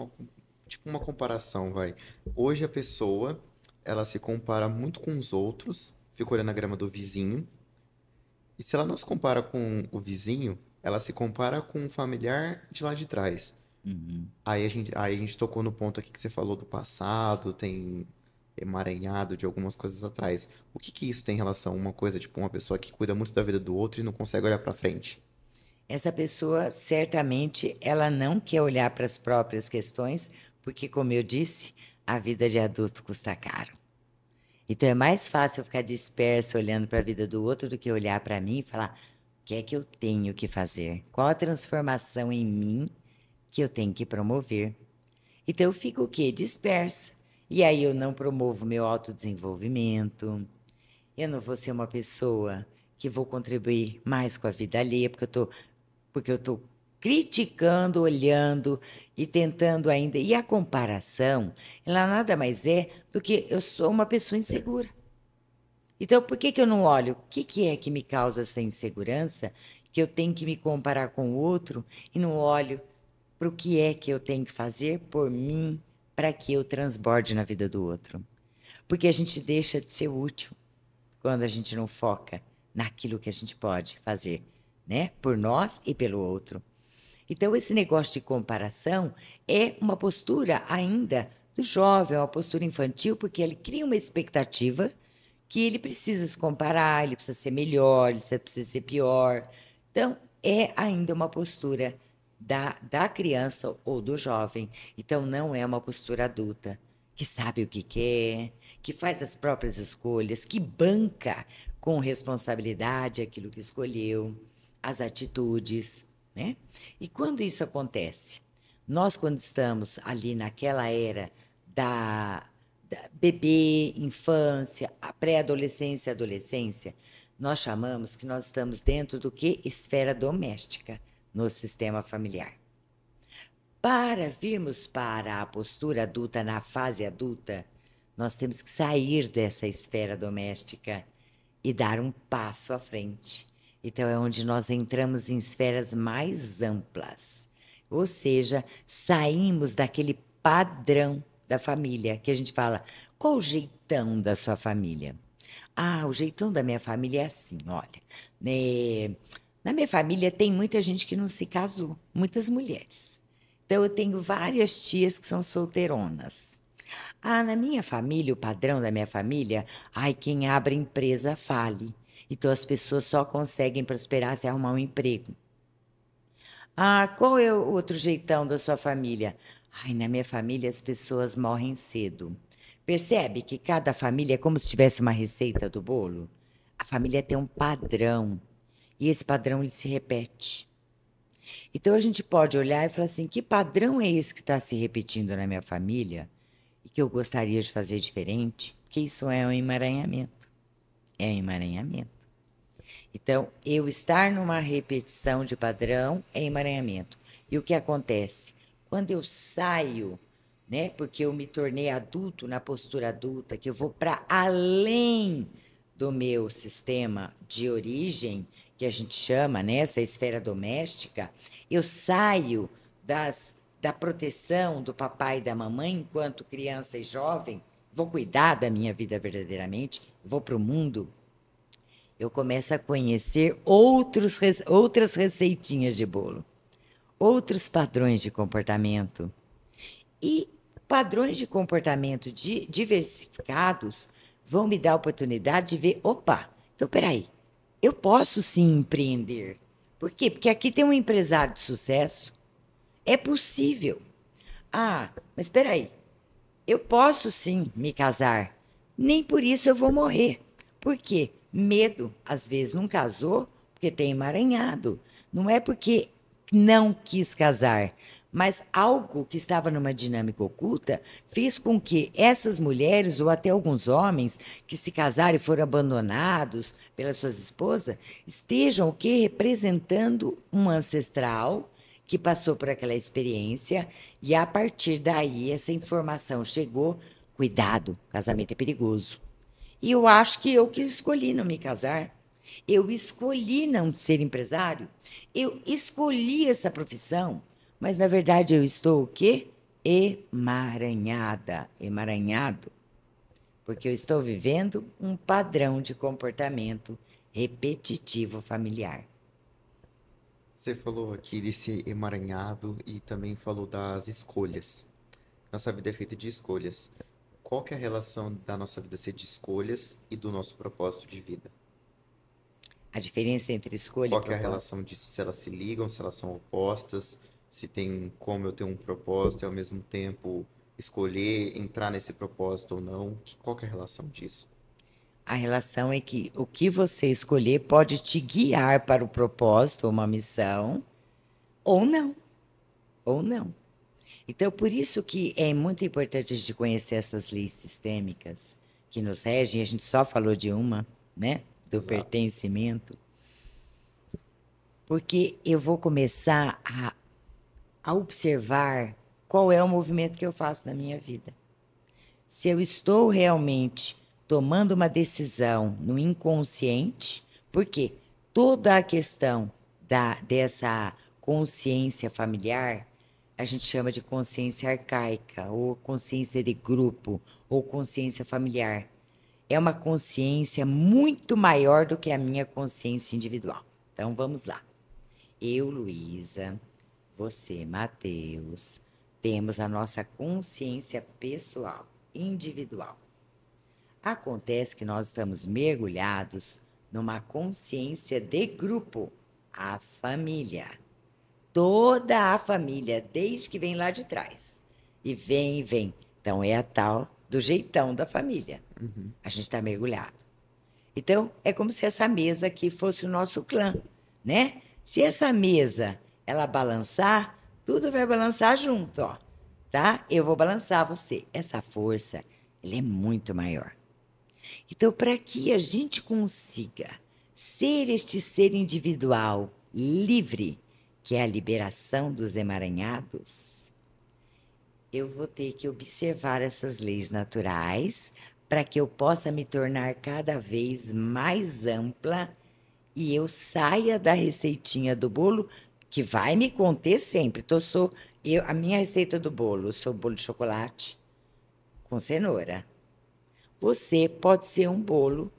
S1: tipo uma comparação, vai. Hoje a pessoa, ela se compara muito com os outros, fica olhando a grama do vizinho. E se ela não se compara com o vizinho, ela se compara com um familiar de lá de trás.
S2: Uhum.
S1: Aí a gente tocou no ponto aqui que você falou do passado, tem emaranhado de algumas coisas atrás. O que que isso tem em relação a uma coisa, tipo, uma pessoa que cuida muito da vida do outro e não consegue olhar pra frente?
S2: Essa pessoa, certamente, ela não quer olhar para as próprias questões, porque, como eu disse, a vida de adulto custa caro. Então, é mais fácil eu ficar dispersa olhando para a vida do outro do que olhar para mim e falar: o que é que eu tenho que fazer? Qual a transformação em mim que eu tenho que promover? Então eu fico o quê? Dispersa. E aí eu não promovo meu autodesenvolvimento, eu não vou ser uma pessoa que vou contribuir mais com a vida alheia, porque eu estou criticando, olhando e tentando ainda. E a comparação, ela nada mais é do que eu sou uma pessoa insegura. Então, por que que eu não olho? O que que é que me causa essa insegurança? Que eu tenho que me comparar com o outro e não olho para o que é que eu tenho que fazer por mim para que eu transborde na vida do outro. Porque a gente deixa de ser útil quando a gente não foca naquilo que a gente pode fazer, né? Por nós e pelo outro. Então, esse negócio de comparação é uma postura ainda do jovem, é uma postura infantil, porque ele cria uma expectativa que ele precisa se comparar, ele precisa ser melhor, ele precisa ser pior. Então, é ainda uma postura da criança ou do jovem. Então, não é uma postura adulta, que sabe o que quer, que faz as próprias escolhas, que banca com responsabilidade aquilo que escolheu, as atitudes, né? E quando isso acontece? Nós, quando estamos ali naquela era da bebê, infância, a pré-adolescência, adolescência, nós chamamos que nós estamos dentro do que? Esfera doméstica no sistema familiar. Para virmos para a postura adulta, na fase adulta, nós temos que sair dessa esfera doméstica e dar um passo à frente. Então, é onde nós entramos em esferas mais amplas. Ou seja, saímos daquele padrão da família, que a gente fala, qual o jeitão da sua família? Ah, o jeitão da minha família é assim, olha. Né, na minha família tem muita gente que não se casou, muitas mulheres. Então, eu tenho várias tias que são solteironas. Ah, na minha família, o padrão da minha família, ai, quem abre empresa fale. Então as pessoas só conseguem prosperar se arrumar um emprego. Ah, qual é o outro jeitão da sua família? Ai, na minha família as pessoas morrem cedo. Percebe que cada família é como se tivesse uma receita do bolo? A família tem um padrão e esse padrão ele se repete. Então a gente pode olhar e falar assim: que padrão é esse que está se repetindo na minha família e que eu gostaria de fazer diferente? Porque isso é um emaranhamento. É um emaranhamento. Então, eu estar numa repetição de padrão é emaranhamento. E o que acontece? Quando eu saio, né, porque eu me tornei adulto na postura adulta, que eu vou para além do meu sistema de origem, que a gente chama, né, essa esfera doméstica, eu saio da proteção do papai e da mamãe enquanto criança e jovem, vou cuidar da minha vida verdadeiramente, vou para o mundo, eu começo a conhecer outras receitinhas de bolo, outros padrões de comportamento. E padrões de comportamento diversificados vão me dar a oportunidade de ver, opa, então peraí, eu posso sim empreender. Por quê? Porque aqui tem um empresário de sucesso. É possível. Ah, mas espera aí. Eu posso sim me casar. Nem por isso eu vou morrer. Por quê? Medo. Às vezes não casou porque tem emaranhado. Não é porque não quis casar, mas algo que estava numa dinâmica oculta fez com que essas mulheres, ou até alguns homens que se casaram e foram abandonados pelas suas esposas, estejam o quê? Representando um ancestral que passou por aquela experiência e a partir daí essa informação chegou, cuidado, casamento é perigoso. E eu acho que eu que escolhi não me casar. Eu escolhi não ser empresário. Eu escolhi essa profissão. Mas, na verdade, eu estou o quê? Emaranhada, emaranhado. Porque eu estou vivendo um padrão de comportamento repetitivo familiar.
S1: Você falou aqui desse emaranhado e também falou das escolhas. Nossa vida é feita de escolhas. Qual que é a relação da nossa vida ser de escolhas e do nosso propósito de vida?
S2: A diferença entre escolha e
S1: Qual que é a
S2: propósito.
S1: relação disso? Se elas se ligam, se elas são opostas, se tem como eu ter um propósito e ao mesmo tempo escolher entrar nesse propósito ou não? Qual que é a relação disso?
S2: A relação é que o que você escolher pode te guiar para o propósito, uma missão, ou não, ou não. Então, por isso que é muito importante a gente conhecer essas leis sistêmicas que nos regem. A gente só falou de uma, né? Do
S1: Exato.
S2: pertencimento. Porque eu vou começar a observar qual é o movimento que eu faço na minha vida. Se eu estou realmente tomando uma decisão no inconsciente, porque toda a questão dessa consciência familiar, a gente chama de consciência arcaica, ou consciência de grupo, ou consciência familiar. É uma consciência muito maior do que a minha consciência individual. Então, vamos lá. Eu, Luísa, você, Matheus, temos a nossa consciência pessoal, individual. Acontece que nós estamos mergulhados numa consciência de grupo, a família. Toda a família, desde que vem lá de trás. E vem, e vem. Então, é a tal do jeitão da família. A gente está mergulhado. Então, é como se essa mesa aqui fosse o nosso clã, né? Se essa mesa, ela balançar, tudo vai balançar junto, ó. Tá? Eu vou balançar você. Essa força, ela é muito maior. Então, para que a gente consiga ser este ser individual livre, que é a liberação dos emaranhados, eu vou ter que observar essas leis naturais para que eu possa me tornar cada vez mais ampla e eu saia da receitinha do bolo, que vai me conter sempre. Então, a minha receita do bolo, eu sou bolo de chocolate com cenoura. Você pode ser um bolo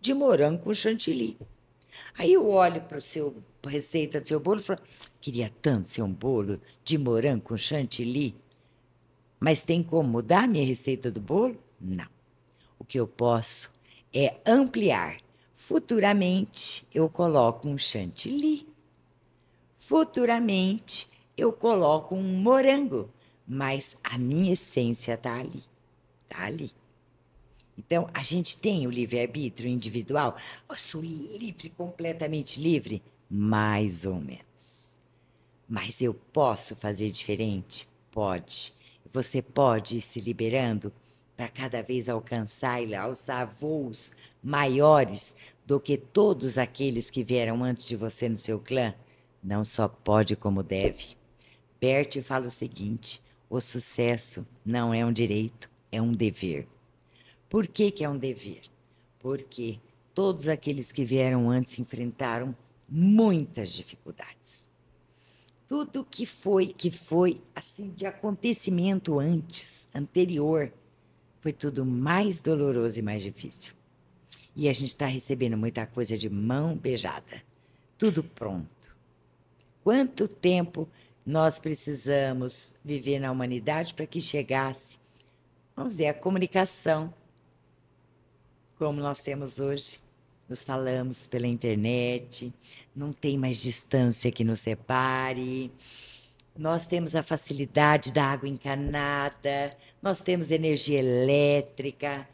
S2: de morango com chantilly. Aí eu olho para a receita do seu bolo e falo, queria tanto ser um bolo de morango com chantilly, mas tem como mudar a minha receita do bolo? Não. O que eu posso é ampliar. Futuramente, eu coloco um chantilly. Futuramente, eu coloco um morango. Mas a minha essência está ali. Está ali. Então, a gente tem o livre-arbítrio individual. Eu sou livre, completamente livre? Mais ou menos. Mas eu posso fazer diferente? Pode. Você pode ir se liberando para cada vez alcançar e alçar voos maiores do que todos aqueles que vieram antes de você no seu clã? Não só pode como deve. Bert fala o seguinte, o sucesso não é um direito, é um dever. Por que que é um dever? Porque todos aqueles que vieram antes enfrentaram muitas dificuldades. Tudo que foi assim de acontecimento anterior, foi tudo mais doloroso e mais difícil. E a gente está recebendo muita coisa de mão beijada. Tudo pronto. Quanto tempo nós precisamos viver na humanidade para que chegasse, vamos dizer, a comunicação, como nós temos hoje? Nos falamos pela internet, não tem mais distância que nos separe. Nós temos a facilidade da água encanada, nós temos energia elétrica,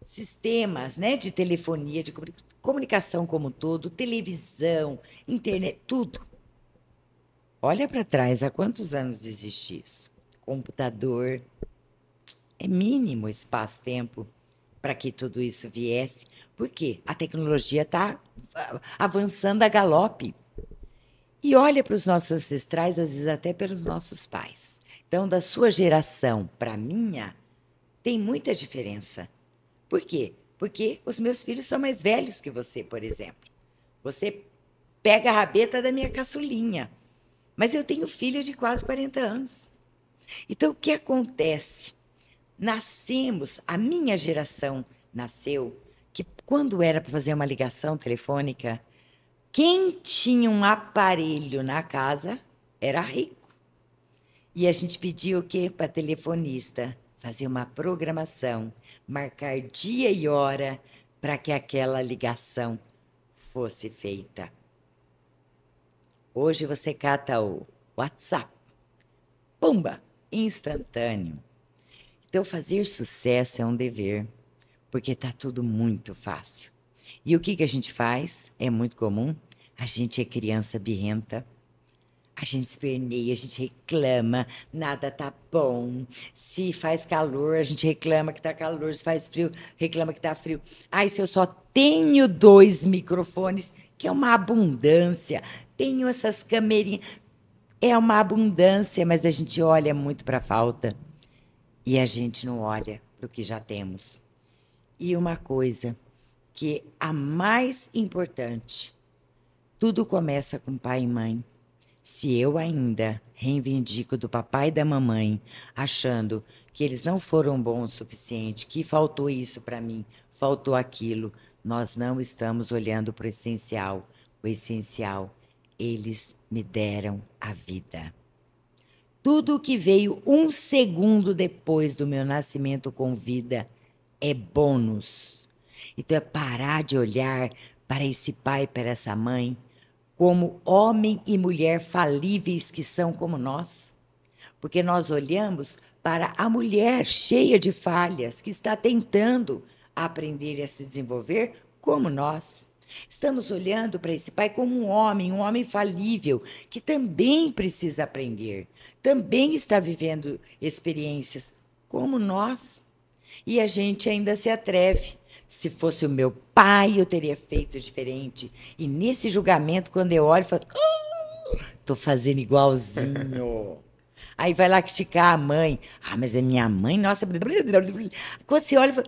S2: sistemas, né, de telefonia, de comunicação como um todo, televisão, internet, tudo. Olha para trás, há quantos anos existe isso? Computador. É mínimo espaço-tempo para que tudo isso viesse. Por quê? A tecnologia está avançando a galope. E olha para os nossos ancestrais, às vezes até pelos nossos pais. Então, da sua geração para a minha, tem muita diferença. Por quê? Porque os meus filhos são mais velhos que você, por exemplo. Você pega a rabeta da minha caçulinha. Mas eu tenho filho de quase 40 anos. Então, o que acontece? Nascemos, a minha geração nasceu, que quando era para fazer uma ligação telefônica, quem tinha um aparelho na casa era rico. E a gente pedia o quê? Para telefonista fazer uma programação, marcar dia e hora para que aquela ligação fosse feita. Hoje você cata o WhatsApp. Pumba! Instantâneo. Então, fazer sucesso é um dever. porque tá tudo muito fácil. E o que que a gente faz? É muito comum. A gente é criança birrenta. A gente esperneia, a gente reclama, nada tá bom. Se faz calor, a gente reclama que tá calor. Se faz frio, reclama que tá frio. Ai, se eu só tenho 2 microfones, que é uma abundância. Tenho essas camerinhas, é uma abundância, mas a gente olha muito para a falta e a gente não olha para o que já temos. E uma coisa que a mais importante, tudo começa com pai e mãe. Se eu ainda reivindico do papai e da mamãe, achando que eles não foram bons o suficiente, que faltou isso para mim, faltou aquilo, nós não estamos olhando para o essencial. O essencial, eles me deram a vida. Tudo que veio 1 segundo depois do meu nascimento com vida é bônus. Então é parar de olhar para esse pai, para essa mãe, como homem e mulher falíveis que são como nós. Porque nós olhamos para a mulher cheia de falhas, que está tentando aprender a se desenvolver como nós. Estamos olhando para esse pai como um homem falível, que também precisa aprender, também está vivendo experiências como nós. E a gente ainda se atreve. Se fosse o meu pai, eu teria feito diferente. E nesse julgamento, quando eu olho, eu falo, tô fazendo igualzinho. Aí vai lá criticar a mãe. Ah, mas é minha mãe, nossa. Quando você olha, fala,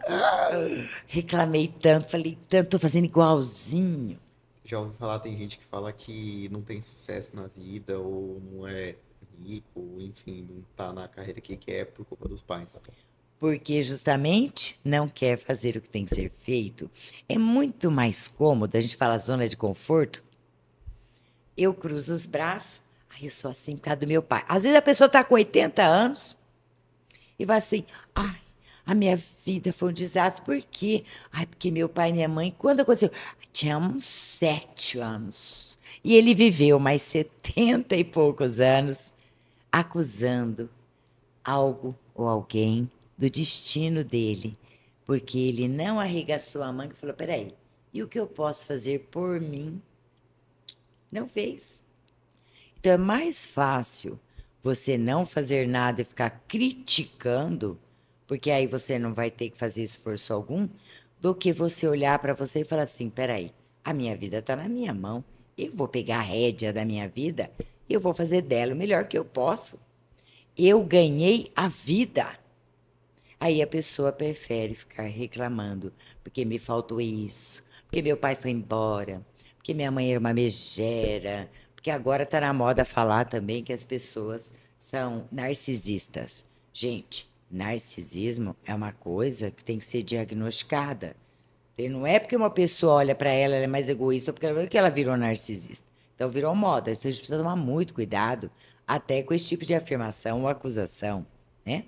S2: reclamei tanto, falei tanto, tô fazendo igualzinho.
S1: Já ouvi falar, tem gente que fala que não tem sucesso na vida, ou não é rico, enfim, não tá na carreira que quer por culpa dos pais.
S2: Porque justamente não quer fazer o que tem que ser feito. É muito mais cômodo, a gente fala zona de conforto. Eu cruzo os braços, aí eu sou assim por causa do meu pai. Às vezes a pessoa está com 80 anos e vai assim, ai, a minha vida foi um desastre. Por quê? Ai, porque meu pai e minha mãe, quando aconteceu? Tinha uns 7 anos. E ele viveu mais 70 e poucos anos acusando algo ou alguém do destino dele, porque ele não arregaçou a manga e falou, peraí, e o que eu posso fazer por mim? Não fez. Então é mais fácil você não fazer nada e ficar criticando, porque aí você não vai ter que fazer esforço algum, do que você olhar para você e falar assim, peraí, a minha vida está na minha mão, eu vou pegar a rédea da minha vida e eu vou fazer dela o melhor que eu posso. Eu ganhei a vida. Aí a pessoa prefere ficar reclamando, porque me faltou isso, porque meu pai foi embora, porque minha mãe era uma megera, porque agora está na moda falar também que as pessoas são narcisistas. Gente, narcisismo é uma coisa que tem que ser diagnosticada. E não é porque uma pessoa olha para ela, ela é mais egoísta, porque ela virou narcisista. Então virou moda. Então a gente precisa tomar muito cuidado até com esse tipo de afirmação ou acusação, né?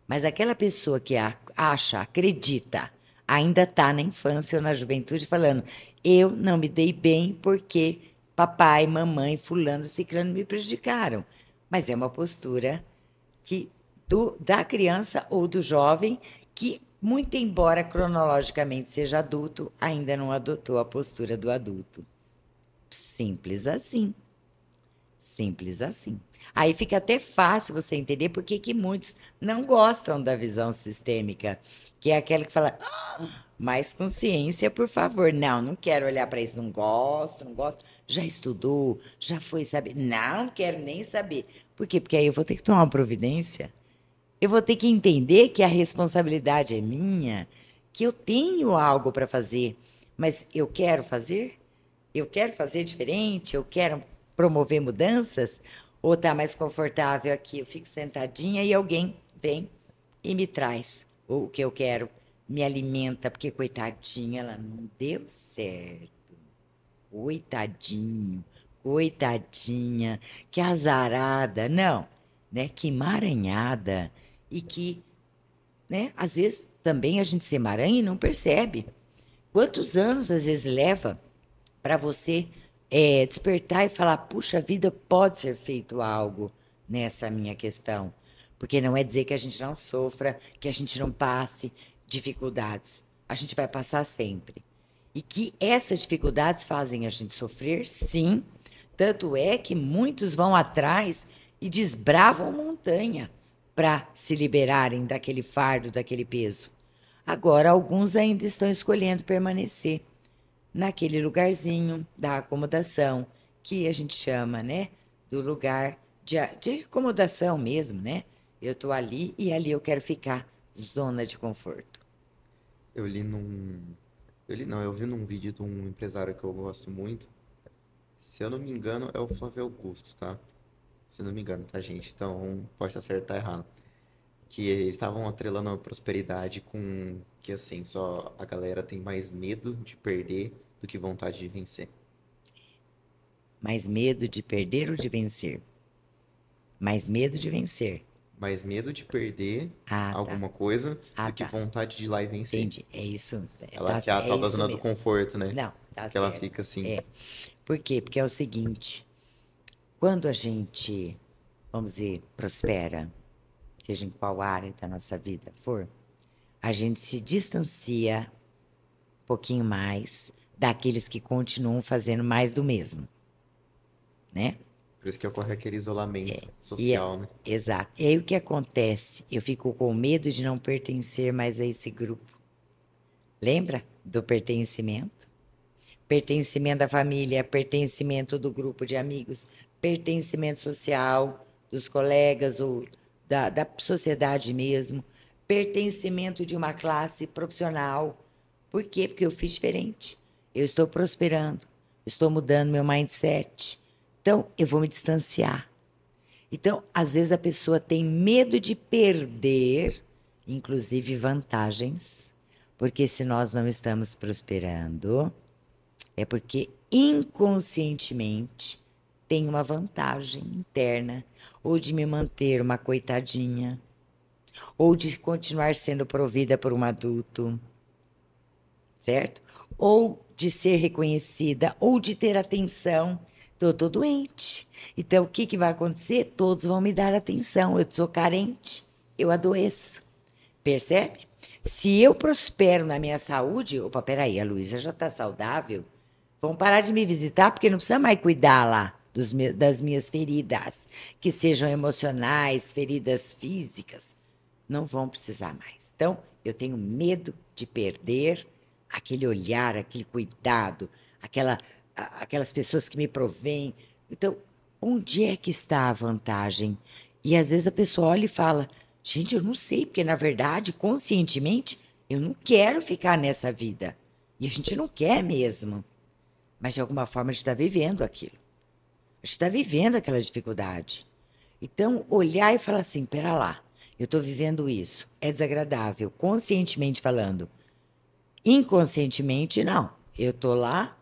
S2: Mas aquela pessoa que acha, acredita, ainda está na infância ou na juventude falando, eu não me dei bem porque papai, mamãe, fulano, ciclano me prejudicaram. Mas é uma postura que da criança ou do jovem que, muito embora cronologicamente seja adulto, ainda não adotou a postura do adulto. Simples assim. Simples assim. Aí fica até fácil você entender por que muitos não gostam da visão sistêmica, que é aquela que fala, mais consciência, por favor. Não, não quero olhar para isso, não gosto, não gosto. Já estudou, já foi saber. Não, não quero nem saber. Por quê? Porque aí eu vou ter que tomar uma providência. Eu vou ter que entender que a responsabilidade é minha, que eu tenho algo para fazer, mas eu quero fazer? Eu quero fazer diferente? Eu quero promover mudanças? Ou está mais confortável aqui? Eu fico sentadinha e alguém vem e me traz o que eu quero, me alimenta, porque coitadinha, ela não deu certo. Coitadinho, coitadinha, que azarada. Não, né? Que emaranhada. E que, né, às vezes também a gente se emaranha e não percebe. Quantos anos às vezes leva para você despertar e falar, puxa vida, pode ser feito algo nessa minha questão. Porque não é dizer que a gente não sofra, que a gente não passe dificuldades. a gente vai passar sempre. E que essas dificuldades fazem a gente sofrer, sim. Tanto é que muitos vão atrás e desbravam montanha para se liberarem daquele fardo, daquele peso. Agora, alguns ainda estão escolhendo permanecer naquele lugarzinho da acomodação, que a gente chama, né, do lugar de acomodação mesmo, né? Eu estou ali e ali eu quero ficar, zona de conforto.
S1: Eu li num. Eu li, não, eu vi num vídeo de um empresário que eu gosto muito. Se eu não me engano, é o Flávio Augusto, tá? Se eu não me engano, tá, gente? Então, pode estar certo ou tá errado. Que eles estavam atrelando a prosperidade com que, assim, só a galera tem mais medo de perder do que vontade de vencer.
S2: Mais medo de perder ou de vencer? Mais medo de vencer.
S1: Mais medo de perder
S2: Ah, tá.
S1: alguma coisa
S2: Ah,
S1: do que
S2: tá.
S1: vontade de ir lá e vencer.
S2: Entendi. É isso.
S1: Ela que é a
S2: É
S1: tal da
S2: isso
S1: zona do
S2: mesmo.
S1: conforto, né?
S2: Não, tá
S1: Que ela
S2: certo.
S1: fica assim.
S2: É. Por quê? Porque é o seguinte: quando a gente, vamos dizer, prospera, seja em qual área da nossa vida for, a gente se distancia um pouquinho mais daqueles que continuam fazendo mais do mesmo, né?
S1: Por isso que ocorre aquele isolamento
S2: E
S1: social, né?
S2: exato. E aí o que acontece? Eu fico com medo de não pertencer mais a esse grupo. Lembra do pertencimento? Pertencimento da família, pertencimento do grupo de amigos, pertencimento social dos colegas ou da sociedade mesmo, pertencimento de uma classe profissional. Por quê? Porque eu fiz diferente. Eu estou prosperando, estou mudando meu mindset. Então, eu vou me distanciar. Então, às vezes a pessoa tem medo de perder, inclusive vantagens, porque se nós não estamos prosperando, é porque inconscientemente tem uma vantagem interna, ou de me manter uma coitadinha, ou de continuar sendo provida por um adulto, certo? Ou de ser reconhecida, ou de ter atenção. Então, eu estou doente. Então, o que vai acontecer? Todos vão me dar atenção. Eu sou carente, eu adoeço. Percebe? Se eu prospero na minha saúde, opa, peraí, a Luísa já está saudável, vão parar de me visitar porque não precisa mais cuidar lá das minhas feridas, que sejam emocionais, feridas físicas. Não vão precisar mais. Então, eu tenho medo de perder aquele olhar, aquele cuidado, aquelas pessoas que me provêm. Então, onde é que está a vantagem? E às vezes a pessoa olha e fala: gente, eu não sei, porque na verdade, conscientemente, eu não quero ficar nessa vida. E a gente não quer mesmo. Mas de alguma forma a gente está vivendo aquilo. A gente está vivendo aquela dificuldade. Então, olhar e falar assim: pera lá, eu estou vivendo isso. É desagradável, conscientemente falando. Inconscientemente, não. Eu estou lá,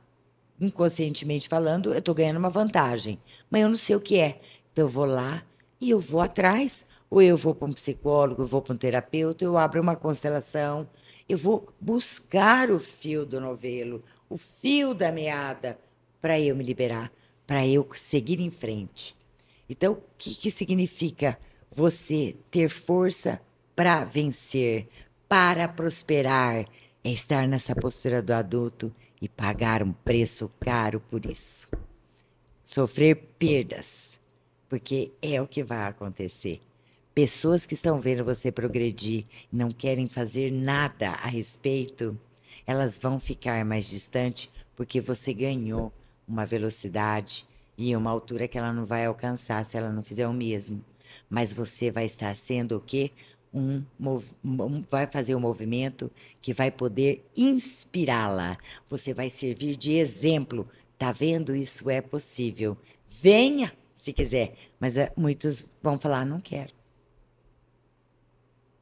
S2: inconscientemente falando, eu estou ganhando uma vantagem. Mas eu não sei o que é. Então, eu vou lá e eu vou atrás. Ou eu vou para um psicólogo, eu vou para um terapeuta, eu abro uma constelação. Eu vou buscar o fio do novelo, o fio da meada, para eu me liberar, para eu seguir em frente. Então, o que significa você ter força para vencer, para prosperar? É estar nessa postura do adulto e pagar um preço caro por isso. Sofrer perdas, porque é o que vai acontecer. Pessoas que estão vendo você progredir e não querem fazer nada a respeito, elas vão ficar mais distantes porque você ganhou uma velocidade e uma altura que ela não vai alcançar se ela não fizer o mesmo. Mas você vai estar sendo o quê? Vai fazer um movimento que vai poder inspirá-la. Você vai servir de exemplo. Tá vendo? Isso é possível. Venha, se quiser. Mas muitos vão falar: não quero.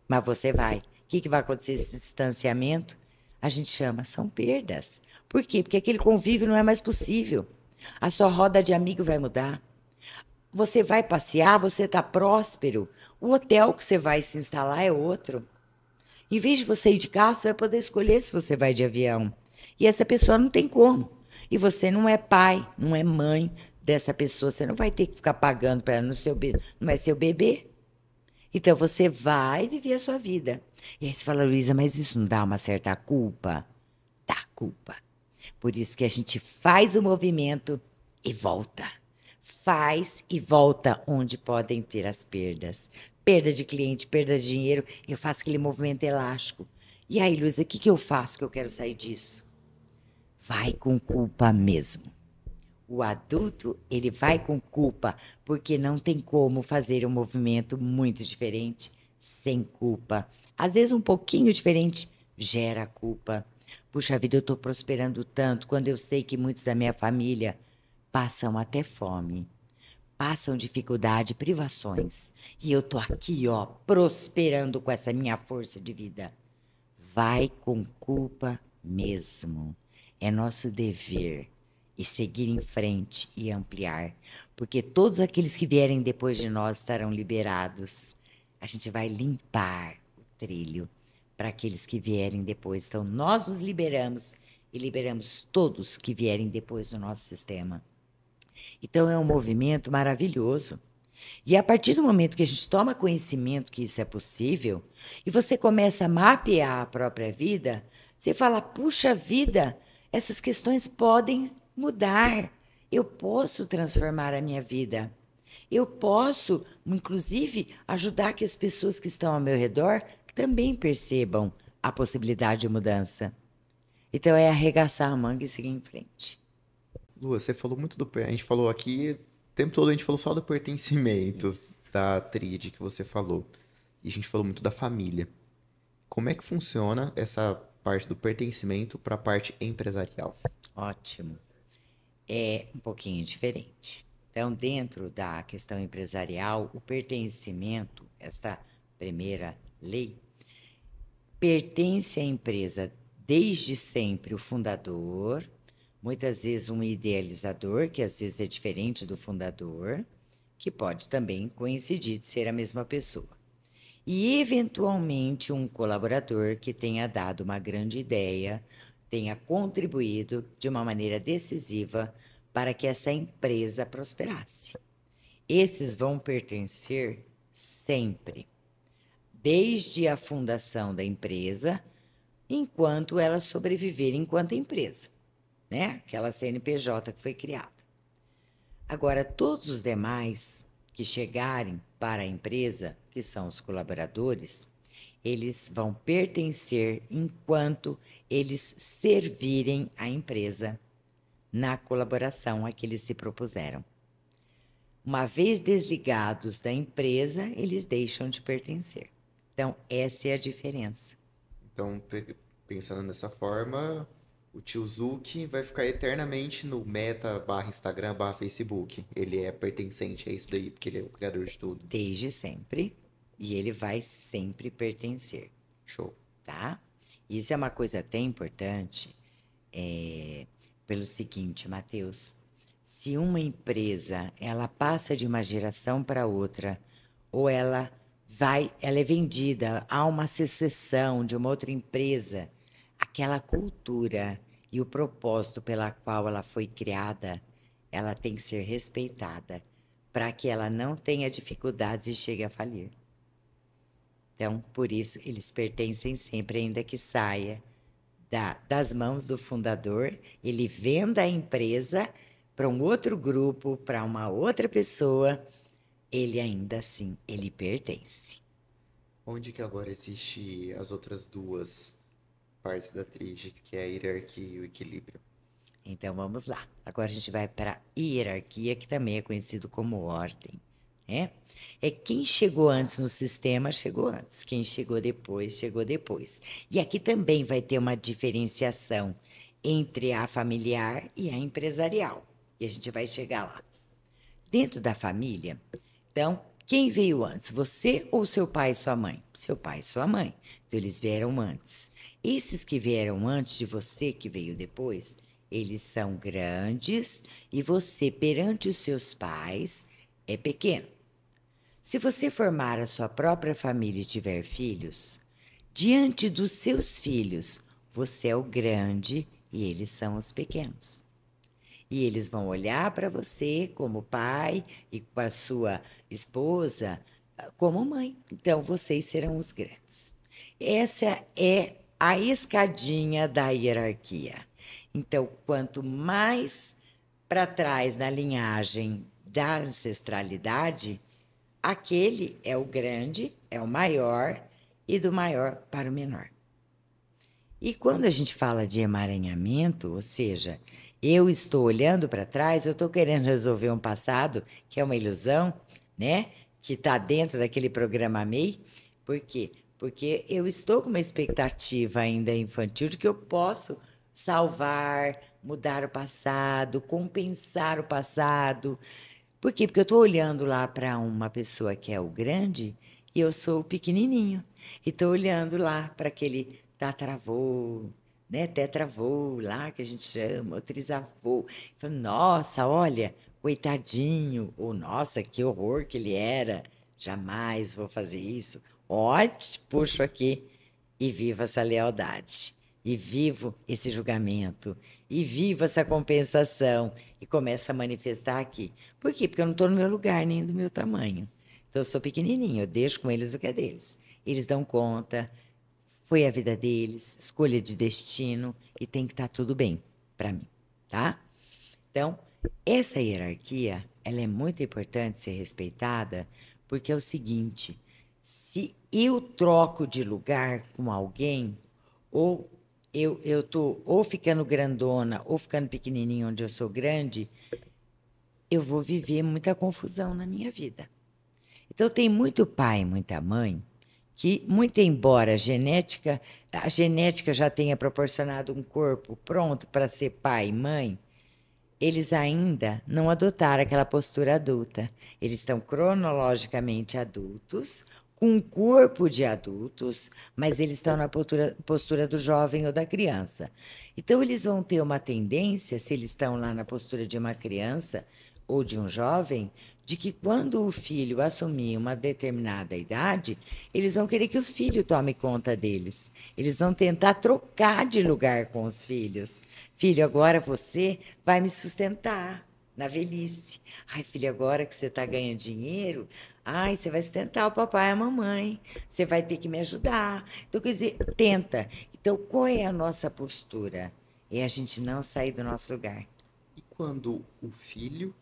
S2: Mas você vai. O que vai acontecer esse distanciamento? A gente chama, são perdas. Por quê? Porque aquele convívio não é mais possível. A sua roda de amigo vai mudar. Você vai passear, você está próspero. O hotel que você vai se instalar é outro. Em vez de você ir de carro, você vai poder escolher se você vai de avião. E essa pessoa não tem como. E você não é pai, não é mãe dessa pessoa. Você não vai ter que ficar pagando para ela, não é seu bebê. Então você vai viver a sua vida. E aí você fala, Luísa, mas isso não dá uma certa culpa? Dá culpa. Por isso que a gente faz o movimento e volta. Faz e volta onde podem ter as perdas. Perda de cliente, perda de dinheiro, eu faço aquele movimento elástico. E aí, Luísa, o que eu faço que eu quero sair disso? Vai com culpa mesmo. O adulto, ele vai com culpa, porque não tem como fazer um movimento muito diferente sem culpa. Às vezes, um pouquinho diferente gera culpa. Puxa vida, eu estou prosperando tanto quando eu sei que muitos da minha família passam até fome, passam dificuldade, privações. E eu tô aqui, ó, prosperando com essa minha força de vida. Vai com culpa mesmo. É nosso dever e seguir em frente e ampliar, porque todos aqueles que vierem depois de nós estarão liberados. A gente vai limpar o trilho para aqueles que vierem depois. Então, nós nos liberamos e liberamos todos que vierem depois do nosso sistema. Então, é um movimento maravilhoso. E a partir do momento que a gente toma conhecimento que isso é possível, e você começa a mapear a própria vida, você fala: puxa vida, essas questões podem mudar. Eu posso transformar a minha vida. Eu posso, inclusive, ajudar que as pessoas que estão ao meu redor também percebam a possibilidade de mudança. Então é arregaçar a manga e seguir em frente.
S1: Lu, você falou muito do. A gente falou aqui, o tempo todo a gente falou só do pertencimento
S2: Isso.
S1: da tríade que você falou. E a gente falou muito da família. Como é que funciona essa parte do pertencimento para a parte empresarial?
S2: Ótimo. É um pouquinho diferente. Então, dentro da questão empresarial, o pertencimento, essa primeira lei, pertence à empresa desde sempre o fundador, muitas vezes um idealizador, que às vezes é diferente do fundador, que pode também coincidir de ser a mesma pessoa. E, eventualmente, um colaborador que tenha dado uma grande ideia, tenha contribuído de uma maneira decisiva para que essa empresa prosperasse. Esses vão pertencer sempre, desde a fundação da empresa, enquanto ela sobreviver enquanto empresa, né? Aquela CNPJ que foi criada. Agora, todos os demais que chegarem para a empresa, que são os colaboradores, eles vão pertencer enquanto eles servirem a empresa na colaboração a que eles se propuseram. Uma vez desligados da empresa, eles deixam de pertencer. Então, essa é a diferença.
S1: Então, pensando dessa forma, o tio Zuki vai ficar eternamente no Meta barra Instagram barra Facebook. Ele é pertencente a isso daí, porque ele é o criador de tudo.
S2: Desde sempre, e ele vai sempre pertencer.
S1: Show.
S2: Tá? Isso é uma coisa até importante, pelo seguinte, Matheus, se uma empresa ela passa de uma geração para outra, ou ela é vendida a uma sucessão de uma outra empresa, aquela cultura e o propósito pela qual ela foi criada, ela tem que ser respeitada para que ela não tenha dificuldades e chegue a falir. Então, por isso, eles pertencem sempre, ainda que saia das mãos do fundador, ele venda a empresa para um outro grupo, para uma outra pessoa, ele ainda assim, ele pertence.
S1: Onde que agora existe as outras duas partes da tríade, que é a hierarquia e o equilíbrio?
S2: Então, vamos lá. Agora a gente vai para a hierarquia, que também é conhecido como ordem, né? É quem chegou antes no sistema, chegou antes. Quem chegou depois, chegou depois. E aqui também vai ter uma diferenciação entre a familiar e a empresarial. E a gente vai chegar lá. Dentro da família, então, quem veio antes? Você ou seu pai e sua mãe? Seu pai e sua mãe. Então, eles vieram antes. Esses que vieram antes de você, que veio depois, eles são grandes e você, perante os seus pais, é pequeno. Se você formar a sua própria família e tiver filhos, diante dos seus filhos, você é o grande e eles são os pequenos. E eles vão olhar para você como pai e para sua esposa, como mãe. Então, vocês serão os grandes. Essa é a escadinha da hierarquia. Então, quanto mais para trás na linhagem da ancestralidade, aquele é o grande, é o maior, e do maior para o menor. E quando a gente fala de emaranhamento, ou seja, eu estou olhando para trás, eu estou querendo resolver um passado que é uma ilusão, né? Que está dentro daquele programa MEI. Por quê? Porque eu estou com uma expectativa ainda infantil de que eu posso salvar, mudar o passado, compensar o passado. Por quê? Porque eu estou olhando lá para uma pessoa que é o grande e eu sou o pequenininho. E estou olhando lá para aquele tataravô, né? Tetravô lá que a gente chama, o trisavô. Falo, nossa, olha, coitadinho. Ou nossa, que horror que ele era. Jamais vou fazer isso. Ótimo, puxo aqui e vivo essa lealdade. E vivo esse julgamento. E vivo essa compensação. E começo a manifestar aqui. Por quê? Porque eu não estou no meu lugar, nem do meu tamanho. Então, eu sou pequenininho, eu deixo com eles o que é deles. Eles dão conta, foi a vida deles, escolha de destino, e tem que estar tudo bem para mim, tá? Então, essa hierarquia, ela é muito importante ser respeitada, porque é o seguinte, se eu troco de lugar com alguém, ou eu tô ou ficando grandona, ou ficando pequenininho onde eu sou grande, eu vou viver muita confusão na minha vida. Então, tem muito pai, muita mãe, que, muito embora a genética já tenha proporcionado um corpo pronto para ser pai e mãe, eles ainda não adotaram aquela postura adulta. Eles estão cronologicamente adultos, com um corpo de adultos, mas eles estão na postura do jovem ou da criança. Então, eles vão ter uma tendência, se eles estão lá na postura de uma criança ou de um jovem, de que quando o filho assumir uma determinada idade, eles vão querer que o filho tome conta deles. Eles vão tentar trocar de lugar com os filhos. Filho, agora você vai me sustentar na velhice. Ai, filho, agora que você está ganhando dinheiro, ai, você vai sustentar o papai e a mamãe. Você vai ter que me ajudar. Então, quer dizer, tenta. Então, qual é a nossa postura? É a gente não sair do nosso lugar.
S1: E quando o filho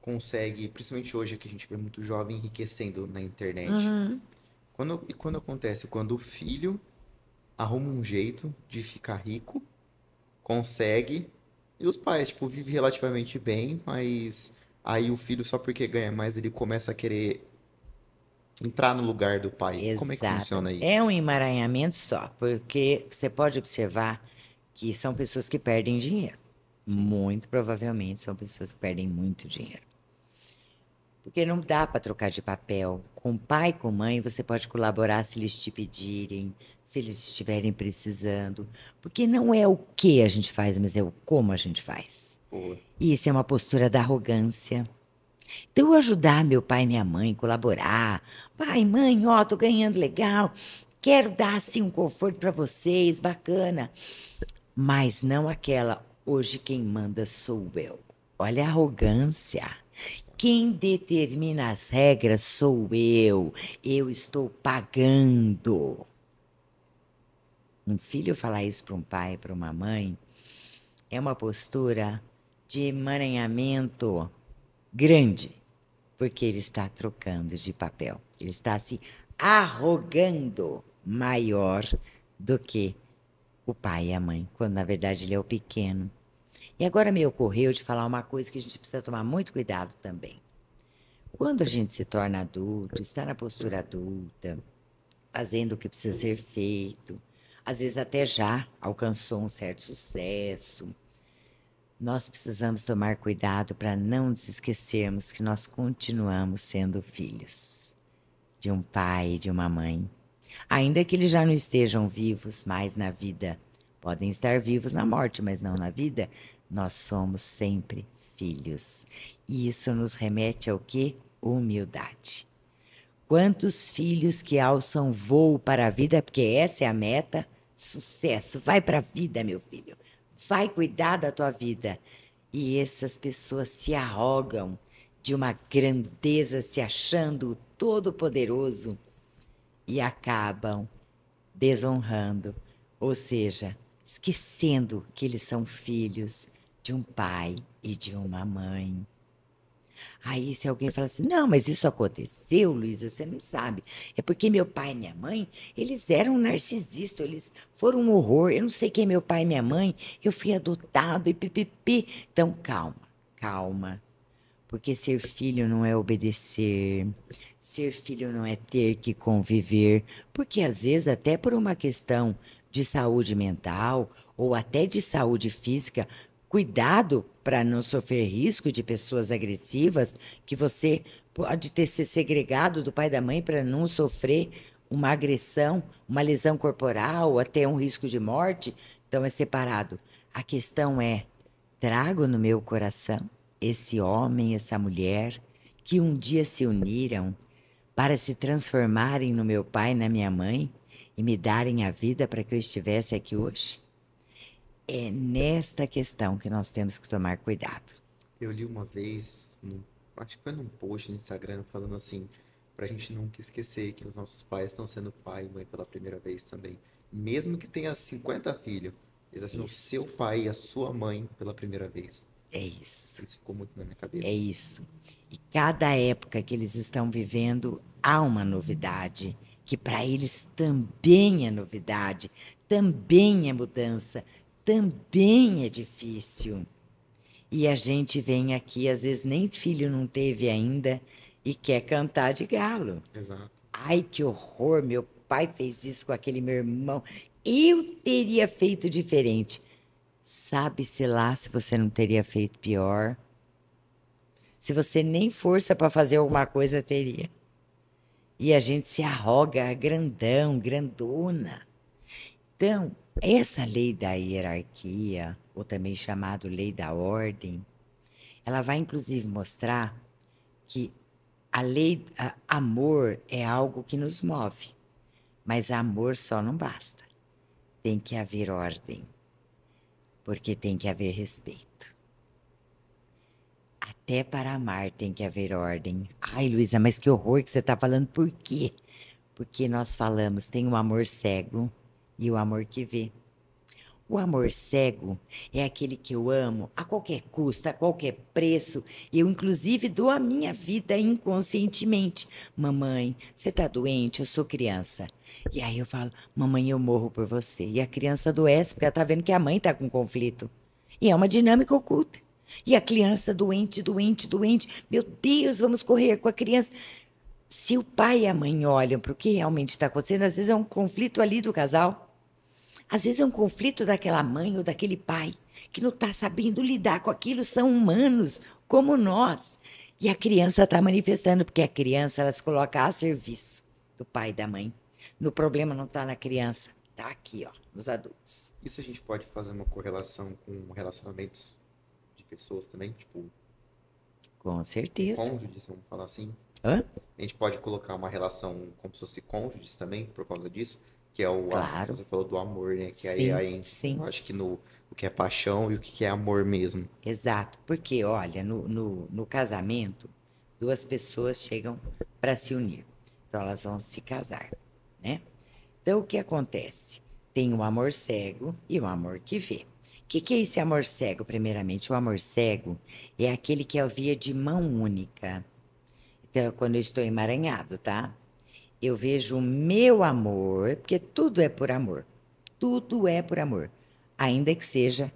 S1: consegue, principalmente hoje que a gente vê muito jovem enriquecendo na internet, quando acontece, quando o filho arruma um jeito de ficar rico, consegue, e os pais, tipo, vivem relativamente bem, mas aí o filho, só porque ganha mais, ele começa a querer entrar no lugar do pai. Como é que
S2: Exato.
S1: funciona
S2: É
S1: isso?
S2: um emaranhamento só, porque você pode observar que são pessoas que perdem dinheiro.
S1: Sim.
S2: Muito provavelmente são pessoas que perdem muito dinheiro. Porque não dá para trocar de papel. Com pai e com mãe, você pode colaborar se eles te pedirem, se eles estiverem precisando. Porque não é o que a gente faz, mas é o como a gente faz.
S1: Boa.
S2: E isso é uma postura da arrogância. Então, eu ajudar meu pai e minha mãe, colaborar. Pai, mãe, ó, tô ganhando legal. Quero dar, assim, um conforto para vocês, bacana. Mas não aquela, hoje quem manda sou eu. Olha a arrogância. Quem determina as regras sou eu. Eu estou pagando. Um filho falar isso para um pai, para uma mãe, é uma postura de emaranhamento grande, porque ele está trocando de papel. Ele está se arrogando maior do que o pai e a mãe, quando na verdade ele é o pequeno. E agora me ocorreu de falar uma coisa que a gente precisa tomar muito cuidado também. Quando a gente se torna adulto, está na postura adulta, fazendo o que precisa ser feito, às vezes até já alcançou um certo sucesso, nós precisamos tomar cuidado para não nos esquecermos que nós continuamos sendo filhos de um pai e de uma mãe. Ainda que eles já não estejam vivos mais na vida, podem estar vivos na morte, mas não na vida, nós somos sempre filhos. E isso nos remete ao quê? Humildade. Quantos filhos que alçam voo para a vida, porque essa é a meta, sucesso. Vai para a vida, meu filho. Vai cuidar da tua vida. E essas pessoas se arrogam de uma grandeza, se achando todo-poderoso e acabam desonrando, ou seja, esquecendo que eles são filhos de um pai e de uma mãe. Aí, se alguém fala assim, não, mas isso aconteceu, Luísa, você não sabe. É porque meu pai e minha mãe, eles eram narcisistas, eles foram um horror. Eu não sei quem é meu pai e minha mãe, eu fui adotado e pipipi. Então, calma, calma. Porque ser filho não é obedecer, ser filho não é ter que conviver, porque às vezes, até por uma questão de saúde mental ou até de saúde física, cuidado para não sofrer risco de pessoas agressivas, que você pode ter se segregado do pai e da mãe para não sofrer uma agressão, uma lesão corporal, ou até um risco de morte. Então é separado. A questão é: trago no meu coração esse homem, essa mulher, que um dia se uniram para se transformarem no meu pai e na minha mãe e me darem a vida para que eu estivesse aqui hoje? É nesta questão que nós temos que tomar cuidado.
S1: Eu li uma vez, acho que foi num post no Instagram, falando assim, pra gente nunca esquecer que os nossos pais estão sendo pai e mãe pela primeira vez também. Mesmo que tenha 50 filhos, eles estão sendo o seu
S2: Isso,
S1: pai e a sua mãe pela primeira vez.
S2: é isso,
S1: Isso ficou muito na minha
S2: é
S1: cabeça.
S2: isso. E cada época que eles estão vivendo, há uma novidade, que para eles também é novidade, também é mudança, também é difícil. E a gente vem aqui, às vezes nem filho não teve ainda, e quer cantar de galo.
S1: Exato.
S2: Ai, que horror, meu pai fez isso com aquele meu irmão. Eu teria feito diferente. Sabe-se lá se você não teria feito pior. Se você nem força para fazer alguma coisa teria. E a gente se arroga grandão, grandona. Então, essa lei da hierarquia, ou também chamado lei da ordem, ela vai inclusive mostrar que amor é algo que nos move, mas amor só não basta. Tem que haver ordem, porque tem que haver respeito. Até para amar tem que haver ordem. Ai, Luísa, mas que horror que você está falando. Por quê? Porque nós falamos, tem o amor cego e o amor que vê. O amor cego é aquele que eu amo a qualquer custo, a qualquer preço. Eu, inclusive, dou a minha vida inconscientemente. Mamãe, você está doente? Eu sou criança. E aí eu falo, mamãe, eu morro por você. E a criança adoece porque ela está vendo que a mãe está com conflito. E é uma dinâmica oculta. E a criança doente, doente, doente. Meu Deus, vamos correr com a criança. Se o pai e a mãe olham para o que realmente está acontecendo, às vezes é um conflito ali do casal. Às vezes é um conflito daquela mãe ou daquele pai que não está sabendo lidar com aquilo, são humanos como nós. E a criança está manifestando, porque a criança ela se coloca a serviço do pai e da mãe. No problema não está na criança, está aqui, ó, nos adultos.
S1: Isso a gente pode fazer uma correlação com relacionamentos de pessoas também, tipo,
S2: Com certeza.
S1: cônjuges, vamos falar assim.
S2: Hã?
S1: A gente pode colocar uma relação como se fosse cônjuges também, por causa disso, que é que
S2: Claro.
S1: você falou do amor, né? Que
S2: Sim,
S1: aí
S2: sim.
S1: eu acho que no o que é paixão e o que é amor mesmo.
S2: Exato, porque olha, no casamento, duas pessoas chegam para se unir. Então elas vão se casar, né? Então o que acontece? Tem o amor cego e o amor que vê. O que é esse amor cego, primeiramente? O amor cego é aquele que é a via de mão única. Então, quando eu estou emaranhado, tá? Eu vejo o meu amor, porque tudo é por amor. Tudo é por amor. Ainda que seja,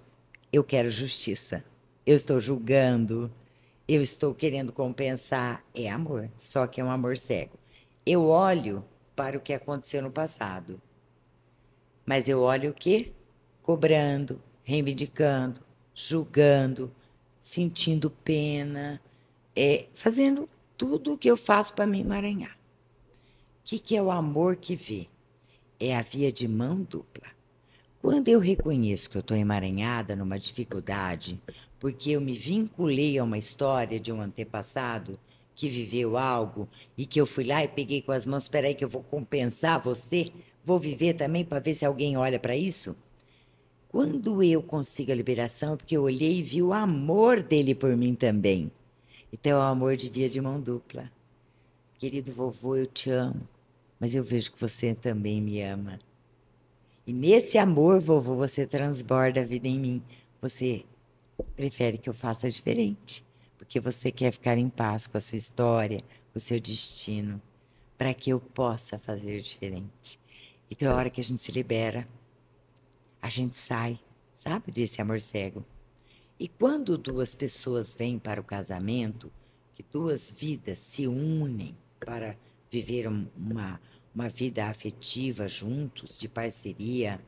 S2: eu quero justiça. Eu estou julgando, eu estou querendo compensar. É amor, só que é um amor cego. Eu olho para o que aconteceu no passado, mas eu olho o quê? Cobrando, reivindicando, julgando, sentindo pena, fazendo tudo o que eu faço para me emaranhar. O que é o amor que vê? É a via de mão dupla. Quando eu reconheço que eu estou emaranhada numa dificuldade, porque eu me vinculei a uma história de um antepassado que viveu algo e que eu fui lá e peguei com as mãos, espera aí que eu vou compensar você, vou viver também para ver se alguém olha para isso. Quando eu consigo a liberação, é porque eu olhei e vi o amor dele por mim também. Então, o amor de via de mão dupla. Querido vovô, eu te amo, mas eu vejo que você também me ama. E nesse amor, vovô, você transborda a vida em mim. Você prefere que eu faça diferente, porque você quer ficar em paz com a sua história, com o seu destino, para que eu possa fazer diferente. Então, a hora que a gente se libera, a gente sai, sabe, desse amor cego. E quando duas pessoas vêm para o casamento, que duas vidas se unem para viver uma vida afetiva juntos, de parceria,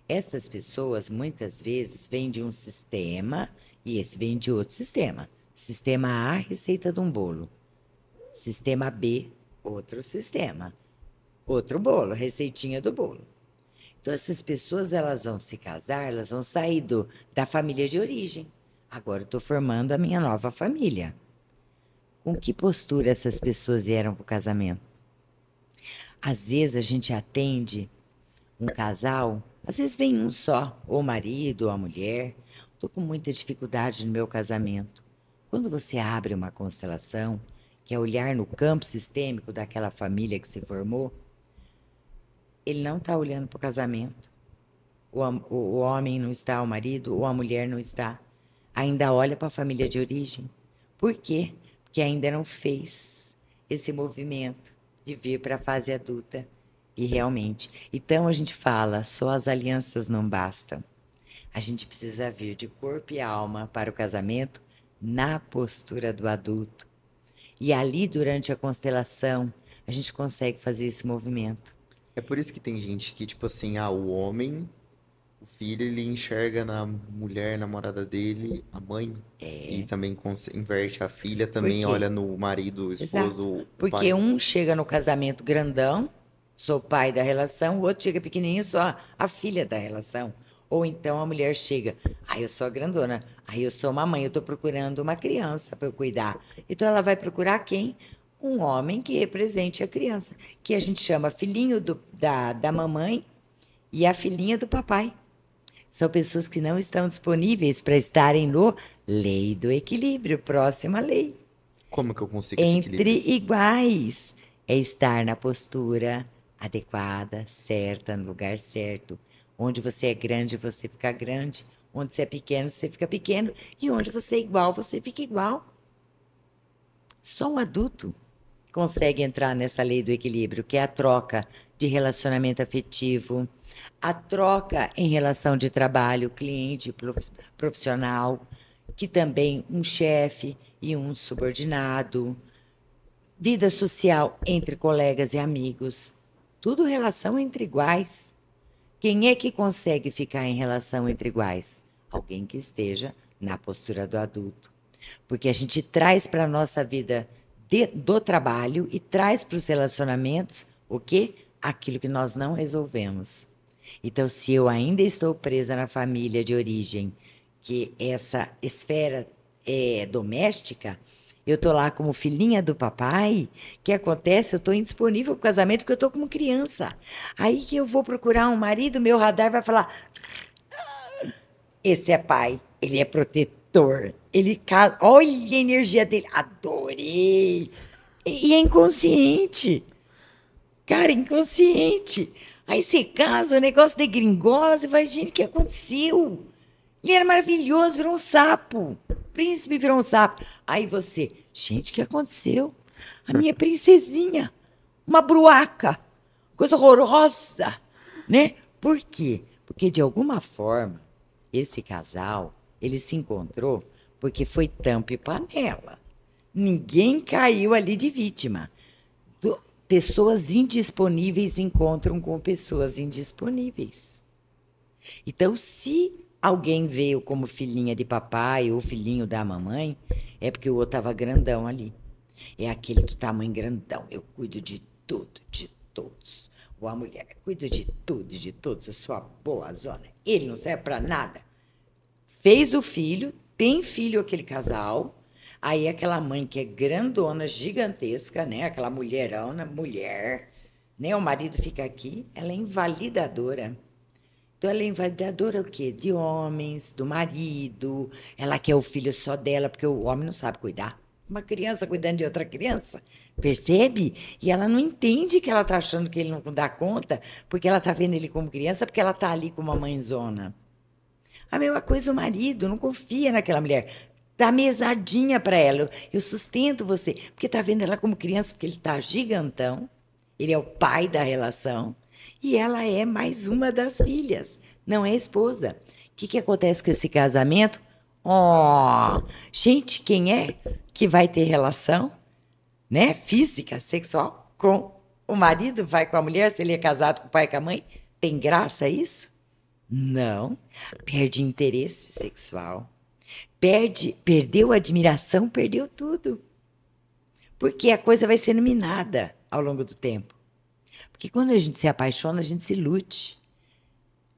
S2: essas pessoas muitas vezes vêm de um sistema e esse vem de outro sistema. Sistema A, receita de um bolo. Sistema B, outro sistema. Outro bolo, receitinha do bolo. Então, essas pessoas, elas vão se casar, elas vão sair da família de origem. Agora eu estou formando a minha nova família. Com que postura essas pessoas vieram para o casamento? Às vezes a gente atende um casal, às vezes vem um só, ou o marido, ou a mulher. Estou com muita dificuldade no meu casamento. Quando você abre uma constelação, que é olhar no campo sistêmico daquela família que se formou, ele não está olhando para o casamento. O homem não está, o marido, ou a mulher não está. Ainda olha para a família de origem. Por quê? Porque ainda não fez esse movimento de vir para a fase adulta. E realmente. Então a gente fala, só as alianças não bastam. A gente precisa vir de corpo e alma para o casamento na postura do adulto. E ali, durante a constelação, a gente consegue fazer esse movimento.
S1: É por isso que tem gente que, tipo assim, o homem, o filho, ele enxerga na mulher, namorada dele, a mãe. E também inverte a filha,
S2: Por
S1: também
S2: quê?
S1: olha no marido, o
S2: Exato.
S1: esposo, o
S2: Porque
S1: pai.
S2: um chega no casamento grandão, sou pai da relação, o outro chega pequenininho, sou a filha da relação. Ou então a mulher chega, eu sou a grandona, eu sou uma mãe, eu estou procurando uma criança para eu cuidar. Então ela vai procurar quem? Um homem que represente a criança, que a gente chama filhinho da mamãe e a filhinha do papai. São pessoas que não estão disponíveis para estarem no lei do equilíbrio, próxima lei.
S1: Como que eu consigo esse
S2: Entre
S1: equilíbrio?
S2: iguais é estar na postura adequada, certa, no lugar certo. Onde você é grande, você fica grande. Onde você é pequeno, você fica pequeno. E onde você é igual, você fica igual. Só um adulto consegue entrar nessa lei do equilíbrio, que é a troca de relacionamento afetivo, a troca em relação de trabalho, cliente, profissional, que também um chefe e um subordinado, vida social entre colegas e amigos, tudo relação entre iguais. Quem é que consegue ficar em relação entre iguais? Alguém que esteja na postura do adulto. Porque a gente traz para a nossa vida do trabalho e traz para os relacionamentos o quê? Aquilo que nós não resolvemos. Então, se eu ainda estou presa na família de origem, que essa esfera é doméstica, eu estou lá como filhinha do papai, o que acontece? Eu estou indisponível para o casamento porque eu estou como criança. Aí que eu vou procurar um marido, meu radar vai falar, esse é pai, ele é protetor, ele olha a energia dele, adorei. E é inconsciente, cara, inconsciente. Aí você casa, o negócio degringola, você vai, gente, o que aconteceu? Ele era maravilhoso, virou um sapo. O príncipe virou um sapo. Aí você, gente, o que aconteceu? A minha princesinha, uma bruaca, coisa horrorosa, né? Por quê? Porque, de alguma forma, esse casal, ele se encontrou porque foi tampa e panela. Ninguém caiu ali de vítima. Pessoas indisponíveis encontram com pessoas indisponíveis. Então, se alguém veio como filhinha de papai ou filhinho da mamãe, é porque o outro estava grandão ali. É aquele do tamanho grandão. Eu cuido de tudo, de todos. Ou a mulher, cuido de tudo, de todos. Eu sou a boa zona. Ele não serve para nada. Fez o filho, tem filho aquele casal. Aí aquela mãe que é grandona, gigantesca, né? Aquela mulherona, mulher, né? O marido fica aqui, ela é invalidadora. Então, ela é invalidadora o quê? De homens, do marido. Ela quer o filho só dela, porque o homem não sabe cuidar. uma criança cuidando de outra criança. Percebe? E ela não entende que ela está achando que ele não dá conta, porque ela está vendo ele como criança, porque ela está ali com uma mãezona. A mesma coisa o marido, não confia naquela mulher. Dá mesadinha para ela. Eu sustento você. Porque está vendo ela como criança, porque ele está gigantão. Ele é o pai da relação. E ela é mais uma das filhas. Não é esposa. O que acontece com esse casamento? Oh, gente, quem é que vai ter relação, né, física, sexual, com o marido, vai com a mulher, se ele é casado com o pai e com a mãe? Tem graça isso? Não. Perde interesse sexual. Perdeu a admiração, perdeu tudo. Porque a coisa vai sendo minada ao longo do tempo. Porque quando a gente se apaixona, a gente se ilude.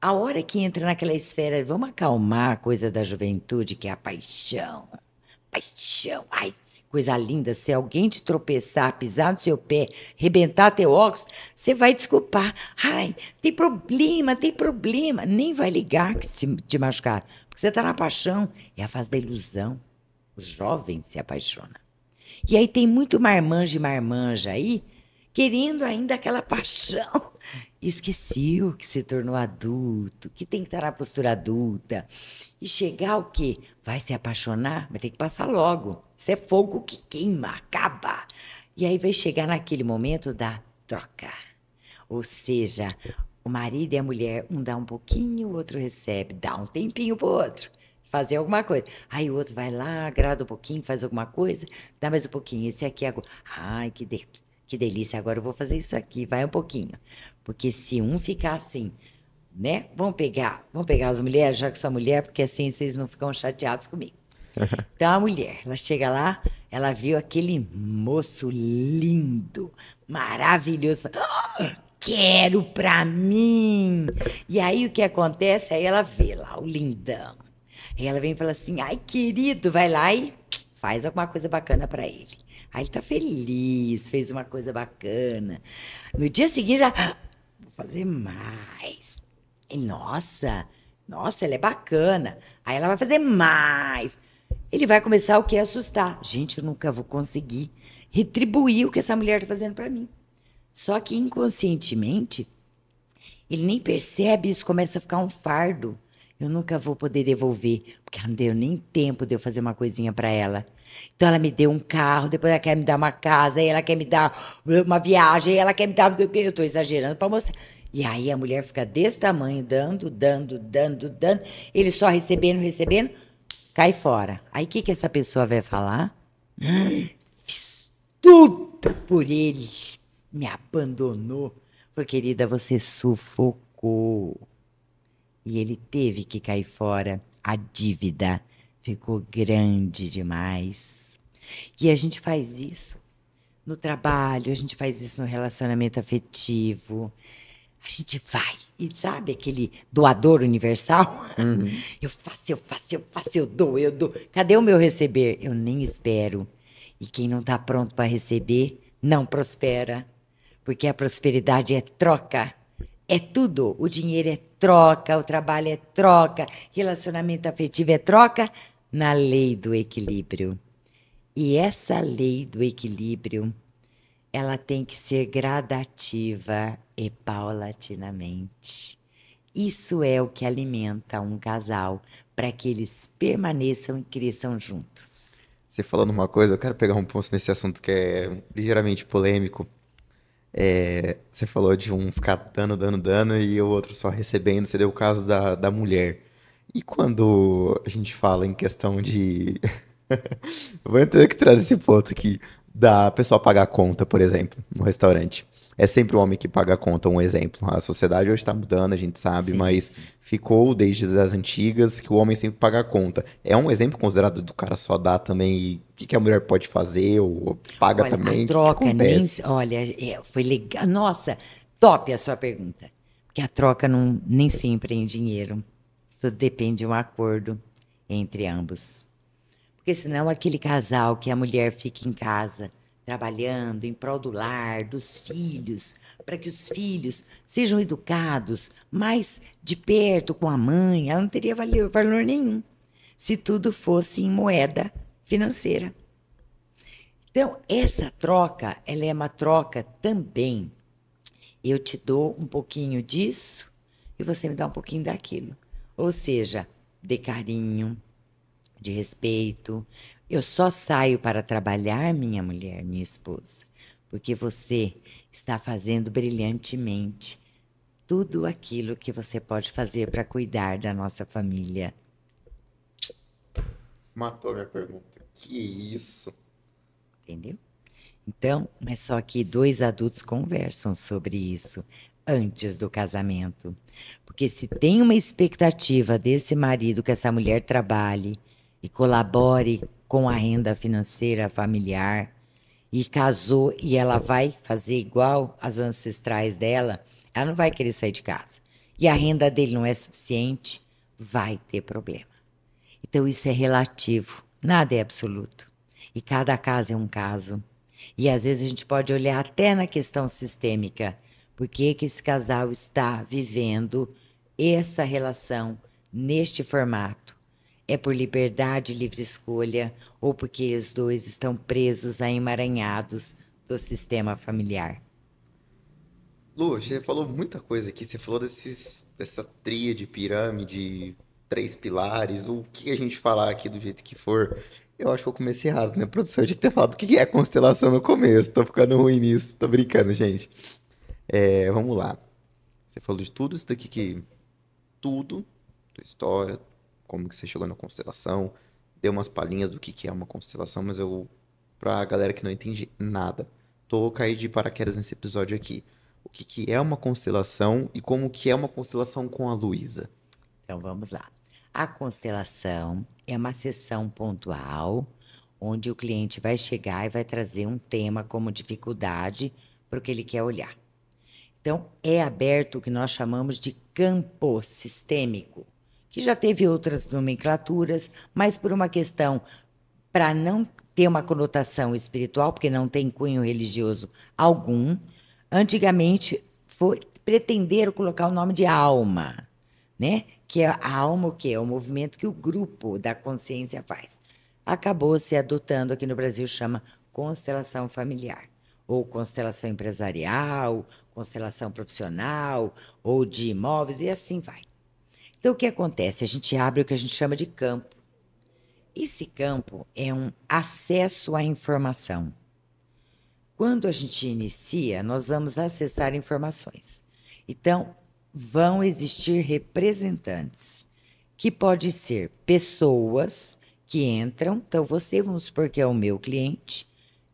S2: A hora que entra naquela esfera, vamos acalmar a coisa da juventude, que é a paixão. Paixão, ai, coisa linda. Se alguém te tropeçar, pisar no seu pé, rebentar teu óculos, você vai desculpar. Ai, tem problema, tem problema. Nem vai ligar que se te machucar. Porque você está na paixão. É a fase da ilusão. O jovem se apaixona. E aí tem muito marmanjo e marmanja aí, querendo ainda aquela paixão. Esqueceu que se tornou adulto, que tem que estar na postura adulta. E chegar o quê? Vai se apaixonar? Vai ter que passar logo. Isso é fogo que queima, acaba. E aí vai chegar naquele momento da troca. Ou seja, o marido e a mulher, um dá um pouquinho, o outro recebe, dá um tempinho pro outro. Fazer alguma coisa. Aí o outro vai lá, agrada um pouquinho, faz alguma coisa, dá mais um pouquinho. Esse aqui agora. Ai, que delícia, agora eu vou fazer isso aqui, vai um pouquinho. Porque se um ficar assim, né? Vamos pegar as mulheres, já que sou mulher, porque assim vocês não ficam chateados comigo. Então a mulher, ela chega lá, ela viu aquele moço lindo, maravilhoso. "Ah, quero pra mim!" E aí o que acontece? Aí ela vê lá o lindão. Aí ela vem e fala assim: ai, querido, vai lá e faz alguma coisa bacana pra ele. Aí ele tá feliz, fez uma coisa bacana. No dia seguinte já, vou fazer mais. E, nossa, ela é bacana. Aí ela vai fazer mais. Ele vai começar o quê? A assustar. Gente, eu nunca vou conseguir retribuir o que essa mulher tá fazendo pra mim. Só que inconscientemente, ele nem percebe, isso começa a ficar um fardo. Eu nunca vou poder devolver, porque ela não deu nem tempo de eu fazer uma coisinha para ela. Então ela me deu um carro, depois ela quer me dar uma casa, aí ela quer me dar uma viagem, aí ela quer me dar... Eu estou exagerando para mostrar. E aí a mulher fica desse tamanho, dando. Ele só recebendo, cai fora. Aí o que essa pessoa vai falar? Fiz tudo por ele, me abandonou. Falei, querida, você sufocou. E ele teve que cair fora. A dívida ficou grande demais. E a gente faz isso no trabalho, a gente faz isso no relacionamento afetivo. A gente vai. E sabe aquele doador universal?
S1: Uhum.
S2: Eu faço, eu dou. Cadê o meu receber? Eu nem espero. E quem não está pronto para receber, não prospera. Porque a prosperidade é troca. É tudo. O dinheiro é troca, o trabalho é troca, relacionamento afetivo é troca, na lei do equilíbrio. E essa lei do equilíbrio, ela tem que ser gradativa e paulatinamente. Isso é o que alimenta um casal para que eles permaneçam e cresçam juntos.
S1: Você falando uma coisa, eu quero pegar um ponto nesse assunto que é ligeiramente polêmico. Você falou de um ficar dando e o outro só recebendo. Você deu o caso da mulher. E quando a gente fala em questão de. Vou ter que trazer esse ponto aqui. Da pessoa pagar a conta, por exemplo, no restaurante. É sempre o homem que paga a conta, um exemplo. A sociedade hoje está mudando, a gente sabe,
S2: Sim,
S1: mas
S2: sim.
S1: ficou desde as antigas que o homem sempre paga a conta. É um exemplo considerado do cara só dar também. E o que a mulher pode fazer? Ou paga
S2: Olha, a
S1: também? O que
S2: troca nem...
S1: acontece?
S2: Olha, foi legal. Nossa, top a sua pergunta. Porque a troca nem sempre é em dinheiro. Tudo depende de um acordo entre ambos. Porque senão aquele casal que a mulher fica em casa, trabalhando em prol do lar, dos filhos, para que os filhos sejam educados mais de perto com a mãe, ela não teria valor nenhum se tudo fosse em moeda financeira. Então, essa troca, ela é uma troca também. Eu te dou um pouquinho disso e você me dá um pouquinho daquilo. Ou seja, de carinho, de respeito. Eu só saio para trabalhar, minha mulher, minha esposa, porque você está fazendo brilhantemente tudo aquilo que você pode fazer para cuidar da nossa família.
S1: Matou minha pergunta. Que isso?
S2: Entendeu? Então, mas só que dois adultos conversam sobre isso antes do casamento. Porque se tem uma expectativa desse marido que essa mulher trabalhe e colabore com a renda financeira familiar, e casou e ela vai fazer igual as ancestrais dela, ela não vai querer sair de casa. E a renda dele não é suficiente, vai ter problema. Então isso é relativo, nada é absoluto. E cada caso é um caso. E às vezes a gente pode olhar até na questão sistêmica. Por que que esse casal está vivendo essa relação neste formato? É por liberdade, livre escolha, ou porque os dois estão presos a emaranhados do sistema familiar?
S1: Lu, você falou muita coisa aqui. Você falou dessa tríade, pirâmide, três pilares. O que a gente falar aqui do jeito que for, eu acho que eu comecei errado, né, produção? Eu tinha que ter falado o que é constelação no começo. Tô ficando ruim nisso. Tô brincando, gente. Vamos lá. Você falou de tudo isso daqui que... Tudo. Tua história, como que você chegou na constelação. Deu umas palhinhas do que é uma constelação, mas eu... Pra galera que não entende nada. Tô caí de paraquedas nesse episódio aqui. O que é uma constelação e como que é uma constelação com a Luísa?
S2: Então vamos lá. A constelação é uma sessão pontual onde o cliente vai chegar e vai trazer um tema como dificuldade para o que ele quer olhar. Então, é aberto o que nós chamamos de campo sistêmico, que já teve outras nomenclaturas, mas por uma questão para não ter uma conotação espiritual, porque não tem cunho religioso algum, antigamente pretenderam colocar o nome de alma, né? Que é a alma o quê? É o movimento que o grupo da consciência faz. Acabou se adotando aqui no Brasil, chama constelação familiar, ou constelação empresarial, constelação profissional, ou de imóveis, e assim vai. Então, o que acontece? A gente abre o que a gente chama de campo. Esse campo é um acesso à informação. Quando a gente inicia, nós vamos acessar informações. Então, vão existir representantes, que pode ser pessoas que entram. Então, você, vamos supor que é o meu cliente,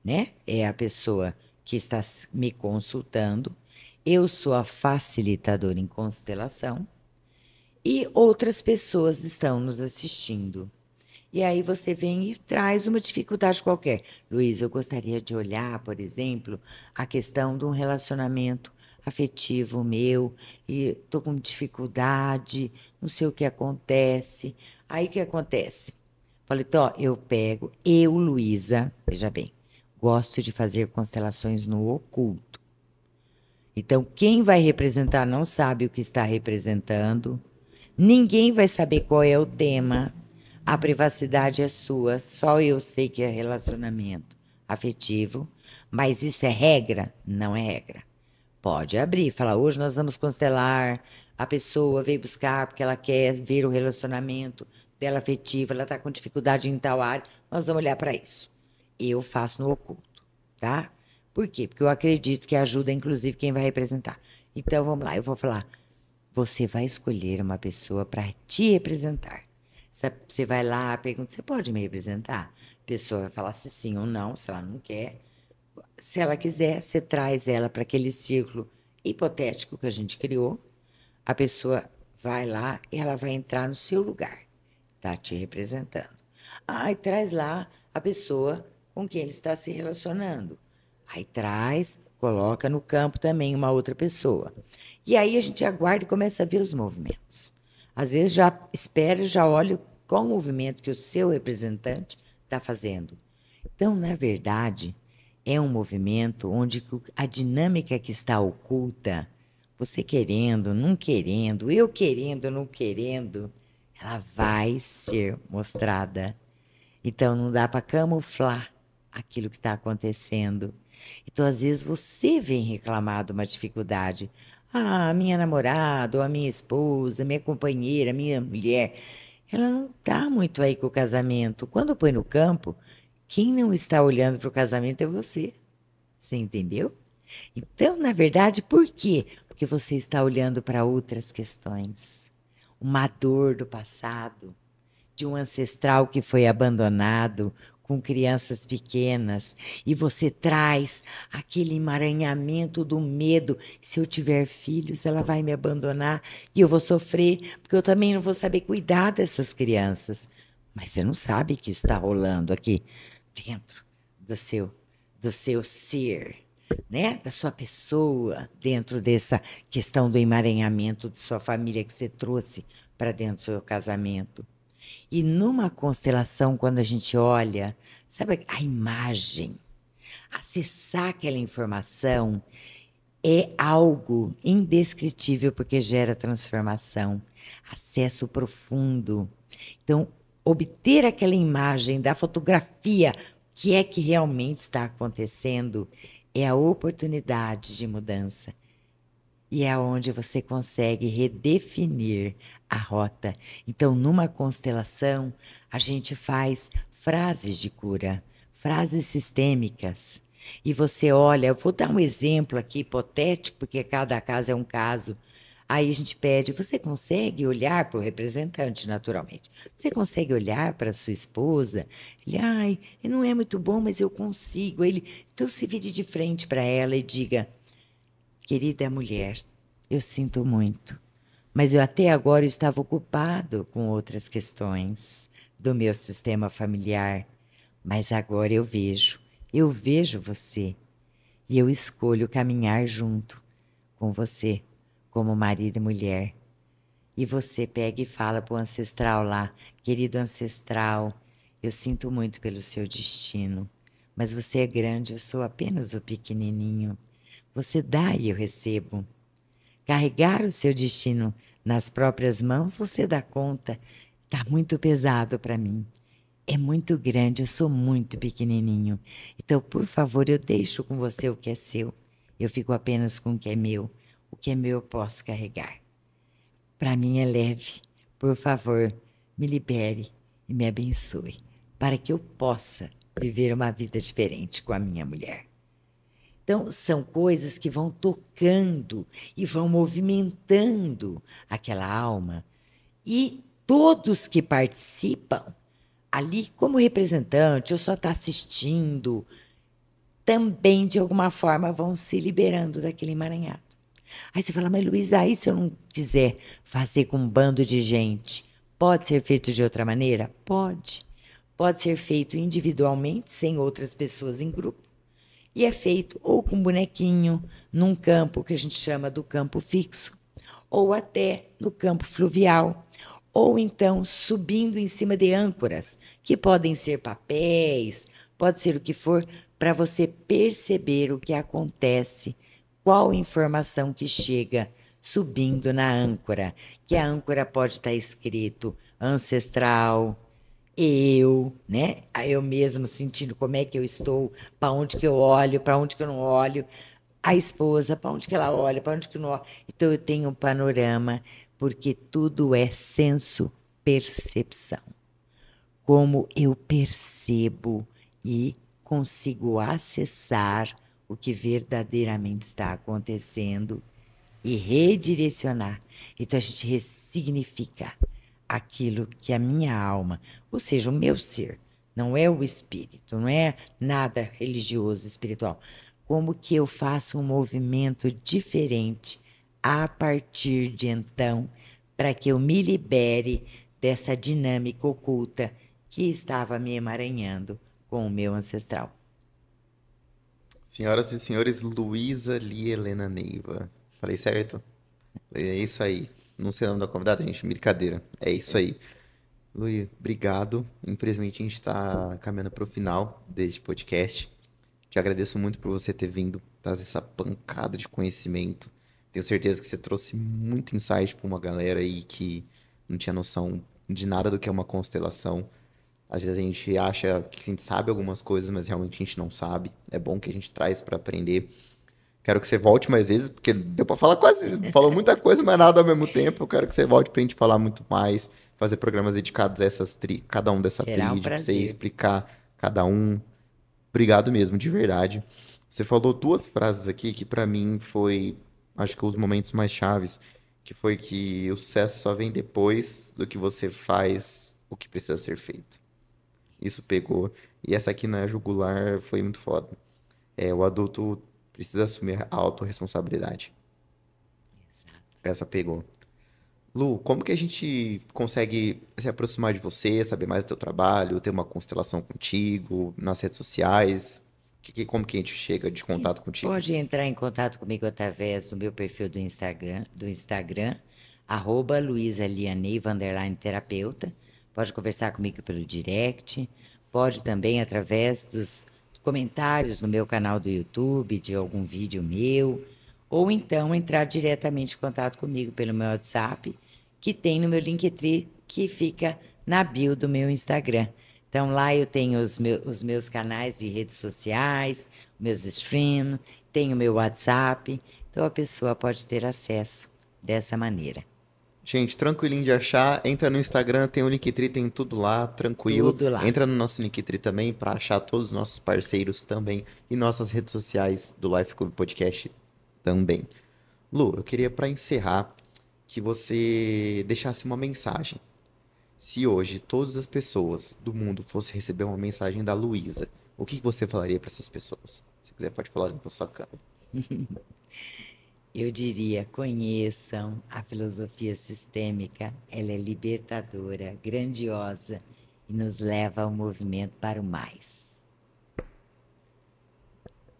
S2: né? É a pessoa que está me consultando. Eu sou a facilitadora em constelação e outras pessoas estão nos assistindo. E aí você vem e traz uma dificuldade qualquer. Luiz, eu gostaria de olhar, por exemplo, a questão de um relacionamento afetivo meu e estou com dificuldade, não sei o que acontece. Aí o que acontece? Falei, ó, eu pego, eu, Luísa, veja bem, gosto de fazer constelações no oculto. Então, quem vai representar não sabe o que está representando, ninguém vai saber qual é o tema. A privacidade é sua, só eu sei que é relacionamento afetivo, mas isso é regra? Não é regra. Pode abrir, falar, hoje nós vamos constelar, a pessoa veio buscar porque ela quer ver o relacionamento dela afetivo, ela está com dificuldade em tal área, nós vamos olhar para isso. Eu faço no oculto, tá? Por quê? Porque eu acredito que ajuda, inclusive, quem vai representar. Então, vamos lá, eu vou falar, você vai escolher uma pessoa para te representar. Você vai lá, pergunta, você pode me representar? A pessoa vai falar se sim ou não, se ela não quer. Se ela quiser, você traz ela para aquele círculo hipotético que a gente criou. A pessoa vai lá e ela vai entrar no seu lugar. Está te representando. Aí traz lá a pessoa com quem ele está se relacionando. Aí traz, coloca no campo também uma outra pessoa. E aí a gente aguarda e começa a ver os movimentos. Às vezes já espera, já olha qual o movimento que o seu representante está fazendo. Então, na verdade, é um movimento onde a dinâmica que está oculta, você querendo, não querendo, eu querendo, não querendo, ela vai ser mostrada. Então, não dá para camuflar aquilo que está acontecendo. Então, às vezes, você vem reclamar de uma dificuldade. Ah, minha namorada, ou a minha esposa, minha companheira, minha mulher, ela não está muito aí com o casamento. Quando põe no campo, quem não está olhando para o casamento é você. Você entendeu? Então, na verdade, por quê? Porque você está olhando para outras questões. Uma dor do passado, de um ancestral que foi abandonado com crianças pequenas, e você traz aquele emaranhamento do medo. Se eu tiver filhos, ela vai me abandonar e eu vou sofrer, porque eu também não vou saber cuidar dessas crianças. Mas você não sabe que isso está rolando aqui dentro do seu ser, né? Da sua pessoa, dentro dessa questão do emaranhamento de sua família que você trouxe para dentro do seu casamento. E numa constelação, quando a gente olha, sabe a imagem, acessar aquela informação é algo indescritível porque gera transformação, acesso profundo. Então, obter aquela imagem da fotografia, o que é que realmente está acontecendo, é a oportunidade de mudança. E é onde você consegue redefinir a rota. Então, numa constelação, a gente faz frases de cura, frases sistêmicas. E você olha, eu vou dar um exemplo aqui hipotético, porque cada caso é um caso. Aí a gente pede, você consegue olhar para o representante, naturalmente. Você consegue olhar para a sua esposa? Ele, ai, não é muito bom, mas eu consigo. Ele, então se vire de frente para ela e diga, querida mulher, eu sinto muito, mas eu até agora estava ocupado com outras questões do meu sistema familiar. Mas agora eu vejo você e eu escolho caminhar junto com você, como marido e mulher. E você pega e fala para o ancestral lá, querido ancestral, eu sinto muito pelo seu destino, mas você é grande, eu sou apenas o pequenininho. Você dá e eu recebo. Carregar o seu destino nas próprias mãos, você dá conta. Está muito pesado para mim. É muito grande, eu sou muito pequenininho. Então, por favor, eu deixo com você o que é seu. Eu fico apenas com o que é meu. O que é meu eu posso carregar. Para mim é leve. Por favor, me libere e me abençoe, para que eu possa viver uma vida diferente com a minha mulher. Então, são coisas que vão tocando e vão movimentando aquela alma. E todos que participam ali, como representante, ou só está assistindo, também, de alguma forma, vão se liberando daquele emaranhado. Aí você fala, mas Luísa, aí se eu não quiser fazer com um bando de gente, pode ser feito de outra maneira? Pode. Pode ser feito individualmente, sem outras pessoas em grupo. E é feito ou com bonequinho, num campo que a gente chama do campo fixo, ou até no campo fluvial, ou então subindo em cima de âncoras, que podem ser papéis, pode ser o que for, para você perceber o que acontece, qual informação que chega subindo na âncora, que a âncora pode estar escrito ancestral, né? Eu mesmo sentindo como é que eu estou, para onde que eu olho, para onde que eu não olho, a esposa, para onde que ela olha, para onde que eu não olho. Então eu tenho um panorama, porque tudo é senso-percepção. Como eu percebo e consigo acessar o que verdadeiramente está acontecendo e redirecionar. Então a gente ressignifica aquilo que a minha alma, ou seja, o meu ser, não é o espírito, não é nada religioso, espiritual. Como que eu faço um movimento diferente a partir de então, para que eu me libere dessa dinâmica oculta que estava me emaranhando com o meu ancestral.
S1: Senhoras e senhores, Luísa Lia Helena Neiva. Falei certo? É isso aí. Não sei o nome da convidada, gente. Brincadeira. É isso aí. Luí, obrigado. Infelizmente a gente está caminhando para o final deste podcast. Te agradeço muito por você ter vindo, trazer essa pancada de conhecimento. Tenho certeza que você trouxe muito insight para uma galera aí que não tinha noção de nada do que é uma constelação. Às vezes a gente acha que a gente sabe algumas coisas, mas realmente a gente não sabe. É bom que a gente traz para aprender. Quero que você volte mais vezes, porque deu para falar quase, falou muita coisa, mas nada ao mesmo tempo. Eu quero que você volte para a gente falar muito mais, fazer programas dedicados a cada um dessa
S2: Será um
S1: tríade, para você
S2: prazer.
S1: explicar cada um. Obrigado mesmo, de verdade. Você falou duas frases aqui que para mim foi, acho que os momentos mais chaves, que foi que o sucesso só vem depois do que você faz o que precisa ser feito. Isso pegou. E essa aqui na jugular foi muito foda. O adulto precisa assumir a autorresponsabilidade.
S2: Exato.
S1: Essa pegou. Lu, como que a gente consegue se aproximar de você, saber mais do teu trabalho, ter uma constelação contigo, nas redes sociais? Como que a gente chega de
S2: E
S1: contato contigo?
S2: pode entrar em contato comigo através do meu perfil do Instagram, @luisalianeiva_terapeuta. Pode conversar comigo pelo direct. Pode também através dos comentários no meu canal do YouTube, de algum vídeo meu. Ou então entrar diretamente em contato comigo pelo meu WhatsApp, que tem no meu Linktree, que fica na bio do meu Instagram. Então lá eu tenho os meus canais de redes sociais, meus streams, tenho meu WhatsApp, então a pessoa pode ter acesso dessa maneira.
S1: Gente, tranquilinho de achar. Entra no Instagram, tem o Linktree, tem tudo lá, tranquilo.
S2: Tudo lá.
S1: Entra no nosso Linktree também para achar todos os nossos parceiros também e nossas redes sociais do Life Club Podcast também. Lu, eu queria para encerrar que você deixasse uma mensagem. Se hoje todas as pessoas do mundo fossem receber uma mensagem da Luísa, o que você falaria para essas pessoas? Se quiser, pode falar na sua câmera.
S2: Eu diria, conheçam a filosofia sistêmica, ela é libertadora, grandiosa e nos leva ao movimento para o mais.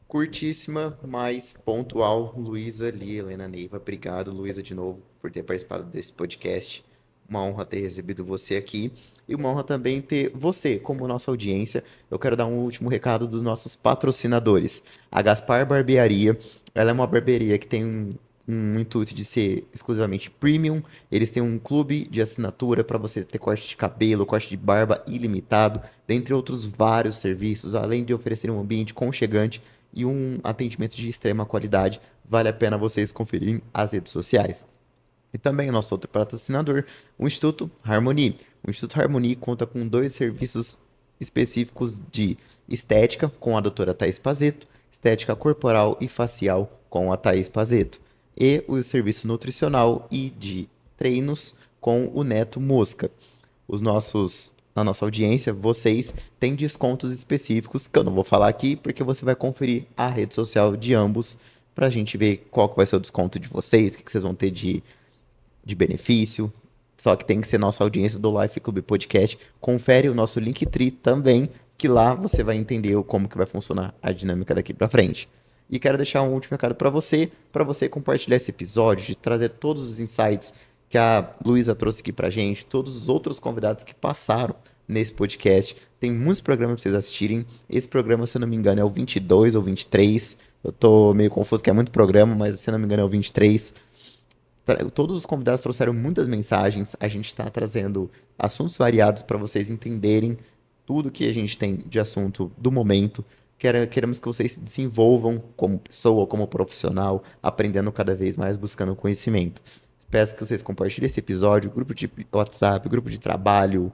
S1: Curtíssima, mas pontual, Luísa Lia Helena Neiva. Obrigado, Luísa, de novo, por ter participado desse podcast. Uma honra ter recebido você aqui e uma honra também ter você como nossa audiência. Eu quero dar um último recado dos nossos patrocinadores. A Gaspar Barbearia, ela é uma barbearia que tem um intuito de ser exclusivamente premium. Eles têm um clube de assinatura para você ter corte de cabelo, corte de barba ilimitado, dentre outros vários serviços, além de oferecer um ambiente conchegante e um atendimento de extrema qualidade. Vale a pena vocês conferirem as redes sociais. E também o nosso outro patrocinador, o Instituto Harmony. O Instituto Harmony conta com dois serviços específicos de estética com a doutora Thais Pazeto, estética corporal e facial com a Thais Pazeto, e o serviço nutricional e de treinos com o Neto Mosca. Na nossa audiência, vocês têm descontos específicos que eu não vou falar aqui, porque você vai conferir a rede social de ambos para a gente ver qual que vai ser o desconto de vocês, o que vocês vão ter de benefício. Só que tem que ser nossa audiência do Life Club Podcast. Confere o nosso Linktree também, que lá você vai entender como que vai funcionar a dinâmica daqui para frente. E quero deixar um último recado para você compartilhar esse episódio, de trazer todos os insights que a Luísa trouxe aqui pra gente, todos os outros convidados que passaram nesse podcast. Tem muitos programas pra vocês assistirem. Esse programa, se eu não me engano, é o 22 ou 23. Eu tô meio confuso que é muito programa, mas se eu não me engano é o 23. Todos os convidados trouxeram muitas mensagens. A gente está trazendo assuntos variados para vocês entenderem tudo que a gente tem de assunto do momento. Queremos que vocês se desenvolvam como pessoa, como profissional, aprendendo cada vez mais, buscando conhecimento. Peço que vocês compartilhem esse episódio, grupo de WhatsApp, grupo de trabalho,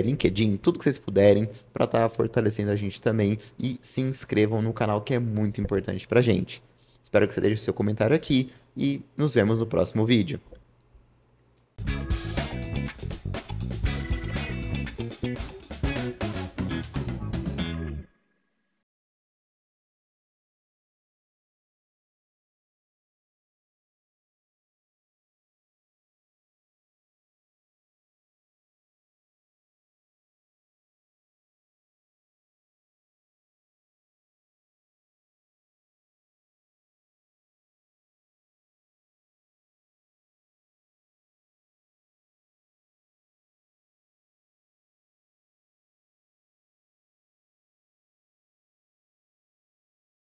S1: LinkedIn, tudo que vocês puderem, para estar fortalecendo a gente também. E se inscrevam no canal, que é muito importante para a gente. Espero que você deixe o seu comentário aqui e nos vemos no próximo vídeo.